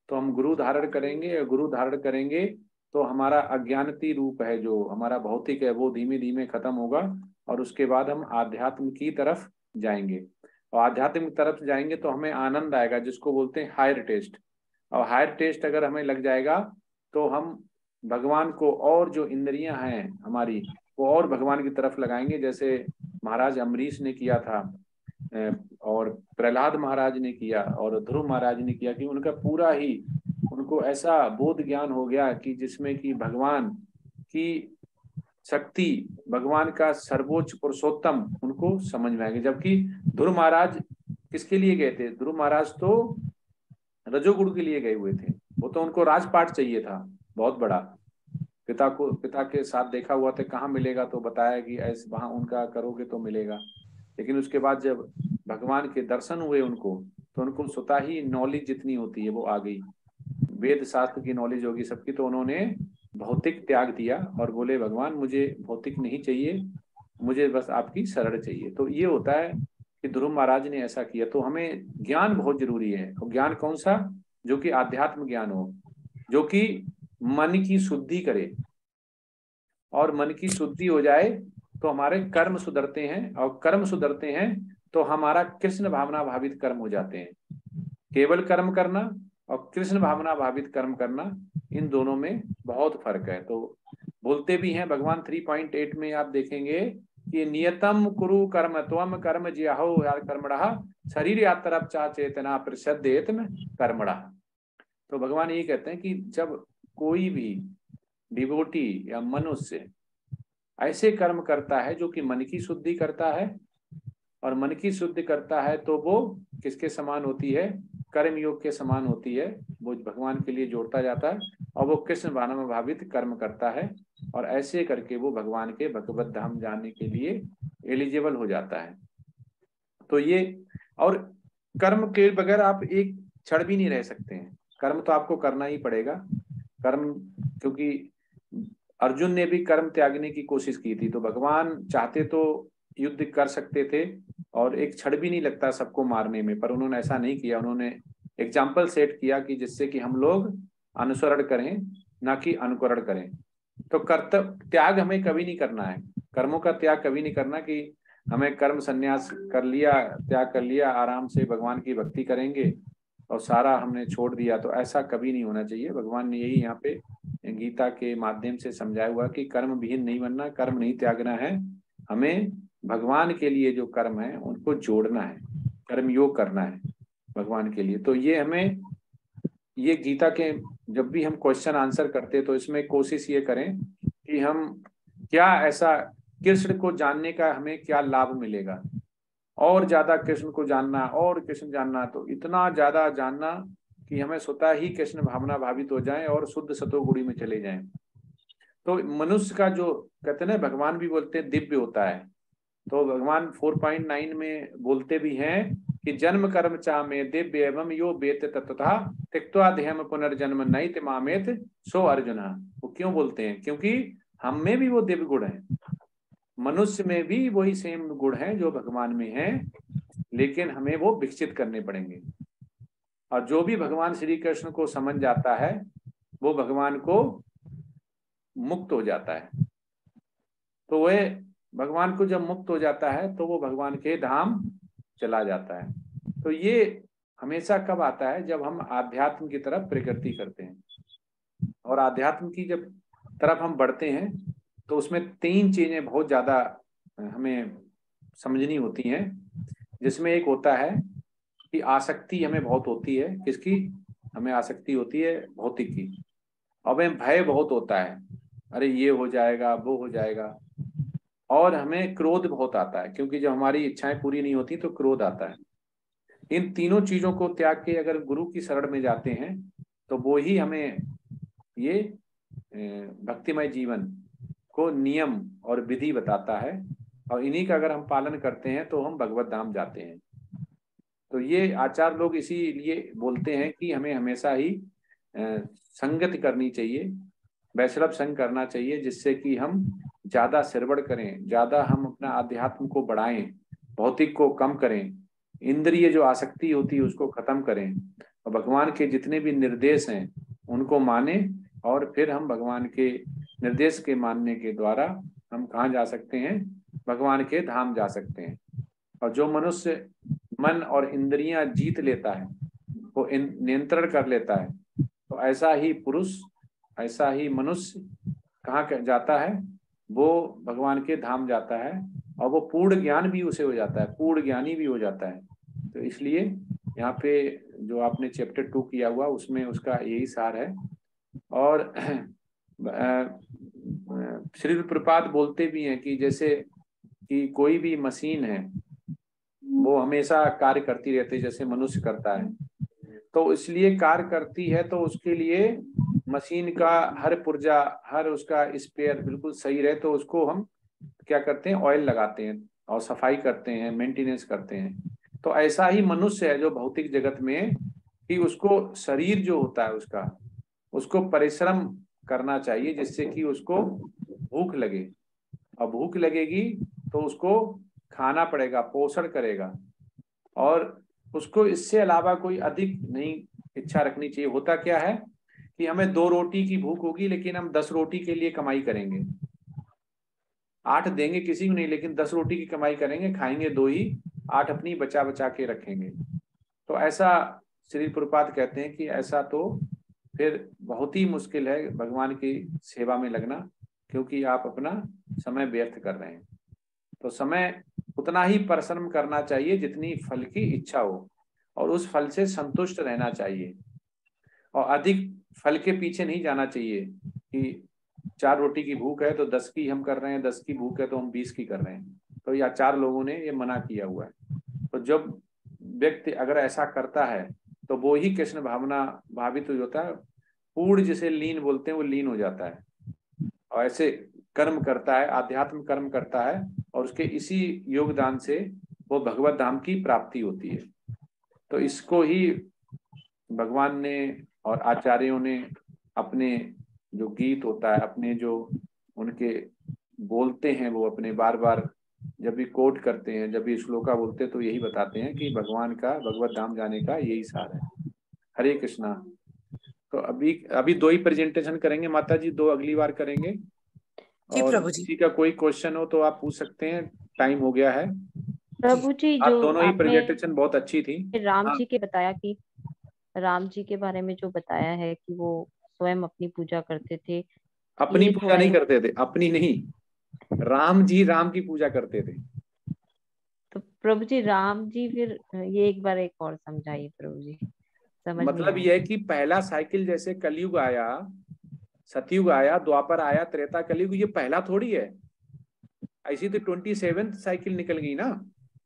तो हम गुरु धारण करेंगे, और गुरु धारण करेंगे तो हमारा अज्ञानती रूप है जो हमारा भौतिक है वो धीमे धीमे खत्म होगा, और उसके बाद हम आध्यात्म की तरफ जाएंगे और आध्यात्मिक तरफ जाएंगे तो हमें आनंद आएगा, जिसको बोलते हैं हायर टेस्ट। और हायर टेस्ट अगर हमें लग जाएगा तो हम भगवान को और जो इंद्रियां हैं हमारी वो और भगवान की तरफ लगाएंगे, जैसे महाराज अम्बरीश ने किया था और प्रहलाद महाराज ने किया और ध्रुव महाराज ने किया, कि उनका पूरा ही उनको ऐसा बोध ज्ञान हो गया कि जिसमें कि भगवान की शक्ति, भगवान का सर्वोच्च पुरुषोत्तम उनको समझ में आएगी। जबकि ध्रुव महाराज किसके लिए गए थे? ध्रुव महाराज तो रजोगुण के लिए गए हुए थे, वो तो उनको राजपाट चाहिए था बहुत बड़ा। पिता के साथ देखा हुआ था, कहाँ मिलेगा, तो बताया कि ऐसे वहां उनका करोगे तो मिलेगा। लेकिन उसके बाद जब भगवान के दर्शन हुए उनको, तो उनको स्वतः ही नॉलेज जितनी होती है वो आ गई, वेद शास्त्र की नॉलेज होगी सबकी। तो उन्होंने भौतिक त्याग दिया और बोले भगवान मुझे भौतिक नहीं चाहिए, मुझे बस आपकी शरण चाहिए। तो ये होता है कि ध्रुव महाराज ने ऐसा किया। तो हमें ज्ञान बहुत जरूरी है। और ज्ञान कौन सा? जो कि आध्यात्म ज्ञान हो, जो कि मन की शुद्धि करे, और मन की शुद्धि हो जाए तो हमारे कर्म सुधरते हैं, और कर्म सुधरते हैं तो हमारा कृष्ण भावना भावित कर्म हो जाते हैं। केवल कर्म करना और कृष्ण भावना भावित कर्म करना, इन दोनों में बहुत फर्क है। तो बोलते भी हैं भगवान 3.8 में आप देखेंगे कि नियतम कुरु कर्म त्वम कर्म ज्याहो यार कर्मणः शरीर यात्रप चा चेतना प्रसिद्धेत्म कर्मणः। तो भगवान ये कहते हैं कि जब कोई भी डिवोटी या मनुष्य ऐसे कर्म करता है जो कि मन की शुद्धि करता है, और मन की शुद्धि करता है तो वो किसके समान होती है? कर्म योग के समान होती है। वो भगवान के लिए जोड़ता जाता है और वो कृष्ण भावना में भावित कर्म करता है, और ऐसे करके वो भगवान के भगवत धाम जाने के लिए एलिजिबल हो जाता है। तो ये, और कर्म के बगैर आप एक क्षण भी नहीं रह सकते हैं। कर्म तो आपको करना ही पड़ेगा। कर्म, क्योंकि अर्जुन ने भी कर्म त्यागने की कोशिश की थी, तो भगवान चाहते तो युद्ध कर सकते थे और एक क्षण भी नहीं लगता सबको मारने में, पर उन्होंने ऐसा नहीं किया। उन्होंने एग्जाम्पल सेट किया कि जिससे कि हम लोग अनुसरण करें, ना कि अनुकरण करें। तो कर्तव्य त्याग हमें कभी नहीं करना है, कर्मों का त्याग कभी नहीं करना कि हमें कर्म संन्यास कर लिया, त्याग कर लिया, आराम से भगवान की भक्ति करेंगे और सारा हमने छोड़ दिया, तो ऐसा कभी नहीं होना चाहिए। भगवान ने यही यहाँ पे गीता के माध्यम से समझाया हुआ कि कर्म विहीन नहीं बनना, कर्म नहीं त्यागना है, हमें भगवान के लिए जो कर्म है उनको जोड़ना है, कर्म योग करना है भगवान के लिए। तो ये हमें, ये गीता के जब भी हम क्वेश्चन आंसर करते तो इसमें कोशिश ये करें कि हम क्या ऐसा कृष्ण को जानने का हमें क्या लाभ मिलेगा, और ज्यादा कृष्ण को जानना और कृष्ण जानना, तो इतना ज्यादा जानना कि हमें स्वतः ही कृष्ण भावना भावित हो जाए और शुद्ध सतोगुणी में चले जाएं। तो मनुष्य का जो कहते हैं ना, भगवान भी बोलते हैं दिव्य होता है। तो भगवान 4.9 में बोलते भी हैं कि जन्म कर्म चा में दिव्य एवं यो वेत तत्वतः त्यक्त्वा देहम पुनर्जन्म नैत मामेत सो अर्जुन। वो क्यों बोलते हैं? क्योंकि हम में भी वो दिव्य गुण है, मनुष्य में भी वही सेम गुण है जो भगवान में है, लेकिन हमें वो विकसित करने पड़ेंगे। और जो भी भगवान श्री कृष्ण को समझ जाता है वो भगवान को मुक्त हो जाता है। तो वह भगवान को जब मुक्त हो जाता है तो वो भगवान के धाम चला जाता है। तो ये हमेशा कब आता है? जब हम आध्यात्म की तरफ प्रगति करते हैं। और आध्यात्म की जब तरफ हम बढ़ते हैं तो उसमें 3 चीजें बहुत ज्यादा हमें समझनी होती हैं, जिसमें एक होता है कि आसक्ति हमें बहुत होती है। किसकी? हमें आसक्ति होती है भौतिक की। और हमें भय बहुत होता है, अरे ये हो जाएगा वो हो जाएगा। और हमें क्रोध बहुत आता है, क्योंकि जब हमारी इच्छाएं पूरी नहीं होती तो क्रोध आता है। इन तीनों चीजों को त्याग के अगर गुरु की शरण में जाते हैं तो वो ही हमें ये भक्तिमय जीवन को नियम और विधि बताता है, और इन्हीं का अगर हम पालन करते हैं तो हम भगवत धाम जाते हैं। तो ये आचार्य लोग इसीलिए बोलते हैं कि हमें हमेशा ही संगति करनी चाहिए, वैष्णव संग करना चाहिए, जिससे कि हम ज्यादा सिरवड़ करें, ज्यादा हम अपना अध्यात्म को बढ़ाएं, भौतिक को कम करें, इंद्रिय जो आसक्ति होती है उसको खत्म करें, और भगवान के जितने भी निर्देश हैं उनको माने। और फिर हम भगवान के निर्देश के मानने के द्वारा हम कहाँ जा सकते हैं? भगवान के धाम जा सकते हैं। और जो मनुष्य मन और इंद्रियां जीत लेता है, वो नियंत्रण कर लेता है, तो ऐसा ही पुरुष, ऐसा ही मनुष्य कहाँ जाता है? वो भगवान के धाम जाता है, और वो पूर्ण ज्ञान भी उसे हो जाता है, पूर्ण ज्ञानी भी हो जाता है। तो इसलिए यहाँ पे जो आपने चैप्टर 2 किया हुआ उसमें उसका यही सार है। और श्री प्रपात बोलते भी हैं कि जैसे कि कोई भी मशीन है वो हमेशा कार्य करती रहती है जैसे मनुष्य करता है, तो इसलिए कार्य करती है तो उसके लिए मशीन का हर पुर्जा, हर उसका स्पेयर बिल्कुल सही रहे, तो उसको हम क्या करते हैं? ऑयल लगाते हैं और सफाई करते हैं, मेंटेनेंस करते हैं। तो ऐसा ही मनुष्य है जो भौतिक जगत में, कि उसको शरीर जो होता है उसको परिश्रम करना चाहिए, जिससे कि उसको भूख लगे, और भूख लगेगी तो उसको खाना पड़ेगा, पोषण करेगा, और उसको इससे अलावा कोई अधिक नहीं इच्छा रखनी चाहिए। होता क्या है कि हमें 2 रोटी की भूख होगी, लेकिन हम 10 रोटी के लिए कमाई करेंगे, 8 देंगे किसी को नहीं, लेकिन 10 रोटी की कमाई करेंगे, खाएंगे 2 ही, 8 अपनी बचा बचा के रखेंगे। तो ऐसा श्री प्रपात कहते हैं कि ऐसा तो फिर बहुत ही मुश्किल है भगवान की सेवा में लगना, क्योंकि आप अपना समय व्यर्थ कर रहे हैं। तो समय उतना ही परिश्रम करना चाहिए जितनी फल की इच्छा हो, और उस फल से संतुष्ट रहना चाहिए, और अधिक फल के पीछे नहीं जाना चाहिए कि 4 रोटी की भूख है तो 10 की हम कर रहे हैं, 10 की भूख है तो हम 20 की कर रहे हैं। तो या 4 लोगों ने ये मना किया हुआ है। तो जब व्यक्ति अगर ऐसा करता है तो वो ही कृष्ण भावना भावित हो जाता है, पूर्ण जिसे लीन बोलते हैं वो लीन हो जाता है, और ऐसे कर्म करता है, आध्यात्म कर्म करता है, और उसके इसी योगदान से वो भगवत धाम की प्राप्ति होती है। तो इसको ही भगवान ने और आचार्यों ने अपने जो गीत होता है, अपने जो उनके बोलते हैं, वो अपने बार बार जब भी कोट करते हैं, जब भी श्लोका बोलते हैं, तो यही बताते हैं कि भगवान का भगवत धाम जाने का यही सार है। हरे कृष्णा। तो अभी 2 ही प्रेजेंटेशन करेंगे माता जी, 2 अगली बार करेंगे। और किसी का कोई क्वेश्चन हो तो आप पूछ सकते हैं, टाइम हो गया है। प्रभु जी, आप जो दोनों ही आपने प्रेजेंटेशन बहुत अच्छी थी। राम जी के बताया कि राम जी के बारे में जो बताया है कि वो स्वयं अपनी पूजा करते थे, अपनी पूजा नहीं करते थे, अपनी नहीं, राम जी राम की पूजा करते थे। तो प्रभु जी राम जी, फिर ये एक बार एक और समझाइए प्रभु जी, समझ मतलब ये है कि पहला साइकिल जैसे कलयुग आया, सतयुग आया, द्वापर आया, त्रेता कलयुग, ये पहला थोड़ी है। ऐसी तो 27th साइकिल निकल गई ना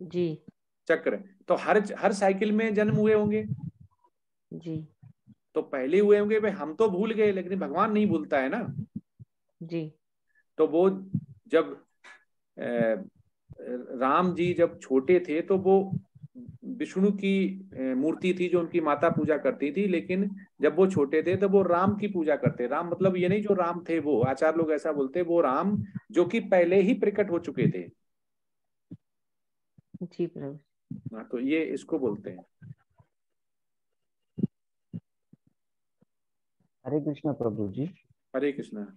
जी, चक्र। तो हर साइकिल में जन्म हुए होंगे जी, तो पहले हुए होंगे भाई, हम तो भूल गए लेकिन भगवान नहीं भूलता है ना जी। तो वो जब राम जी जब छोटे थे तो वो विष्णु की मूर्ति थी जो उनकी माता पूजा करती थी, लेकिन जब वो छोटे थे तो वो राम की पूजा करते। राम मतलब ये नहीं जो राम थे, वो आचार्य लोग ऐसा बोलते, वो राम जो कि पहले ही प्रकट हो चुके थे। जी प्रभु। तो ये इसको बोलते हैं। हरे कृष्णा प्रभु जी। हरे कृष्णा।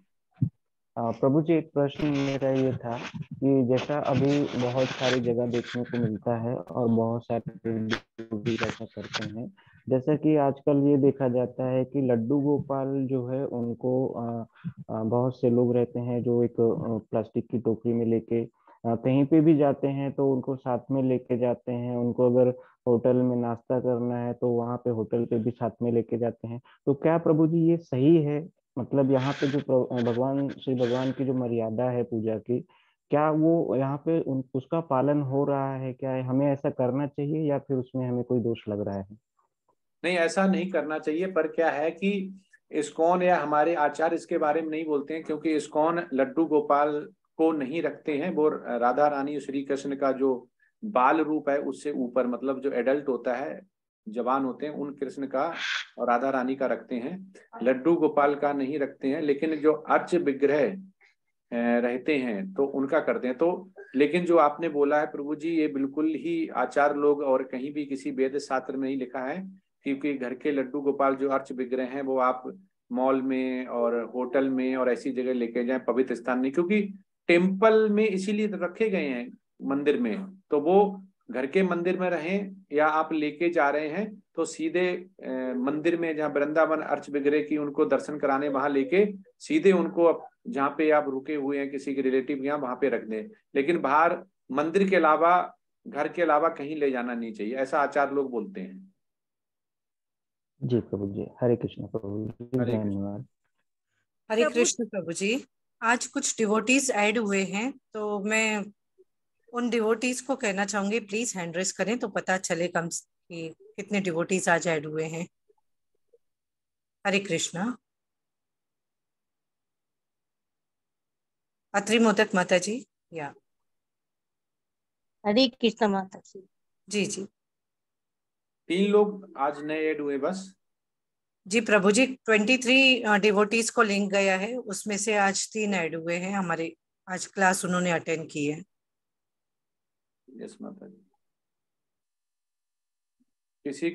प्रभु जी, एक प्रश्न मेरा ये था कि जैसा अभी बहुत सारी जगह देखने को मिलता है और बहुत सारे लोग भी ऐसा करते हैं, जैसा कि आजकल ये देखा जाता है कि लड्डू गोपाल जो है उनको बहुत से लोग रहते हैं जो एक प्लास्टिक की टोकरी में लेके कहीं पे भी जाते हैं तो उनको साथ में लेके जाते हैं। उनको अगर होटल में नाश्ता करना है तो वहाँ पे होटल पे भी साथ में लेके जाते हैं। तो क्या प्रभु जी ये सही है? मतलब यहाँ पे जो भगवान श्री भगवान की जो मर्यादा है पूजा की, क्या वो यहाँ पे उसका पालन हो रहा है? क्या हमें ऐसा करना चाहिए या फिर उसमें हमें कोई दोष लग रहा है? नहीं, ऐसा नहीं करना चाहिए। पर क्या है कि इस्कॉन या हमारे आचार्य इसके बारे में नहीं बोलते हैं, क्योंकि इस्कॉन लड्डू गोपाल को नहीं रखते हैं। वो राधा रानी श्री कृष्ण का जो बाल रूप है उससे ऊपर, मतलब जो एडल्ट होता है, जवान होते हैं, उन कृष्ण का और राधा रानी का रखते हैं, लड्डू गोपाल का नहीं रखते हैं। लेकिन जो अर्च विग्रह रहते हैं तो उनका करते हैं। तो लेकिन जो आपने बोला है प्रभु जी, ये बिल्कुल ही आचार्य लोग और कहीं भी किसी वेद शास्त्र में नहीं लिखा है, क्योंकि घर के लड्डू गोपाल जो अर्च विग्रह हैं वो आप मॉल में और होटल में और ऐसी जगह लेके जाएं, पवित्र स्थान नहीं, क्योंकि टेम्पल में इसीलिए रखे गए हैं मंदिर में, तो वो घर के मंदिर में रहें या आप लेके जा रहे हैं तो सीधे मंदिर में, जहाँ वृंदावन अर्च विग्रह की उनको दर्शन कराने, वहां लेके सीधे उनको जहाँ पे आप रुके हुए हैं किसी के रिलेटिव के यहाँ, वहां पे रख दें। लेकिन बाहर मंदिर के अलावा, घर के अलावा कहीं ले जाना नहीं चाहिए, ऐसा आचार्य लोग बोलते हैं। जी प्रभु जी, हरे कृष्ण प्रभु जी, धन्यवाद। हरे कृष्ण प्रभु जी। आज कुछ डिवोटीज ऐड हुए हैं, तो मैं उन डिवोटीज को कहना चाहूंगी प्लीज हैंड रेस करें तो पता चले कम कि कितने डिवोटीज आज ऐड हुए हैं। हरे कृष्णा। अत्रि मोदक माता जी, या हरे कृष्ण माता जी। जी जी, 3 लोग आज नए ऐड हुए बस। जी प्रभु जी, 23 डिवोटीज को लिंक गया है, उसमें से आज 3 ऐड हुए हैं। हमारे आज क्लास उन्होंने अटेंड की है। यस माता जी। किसी का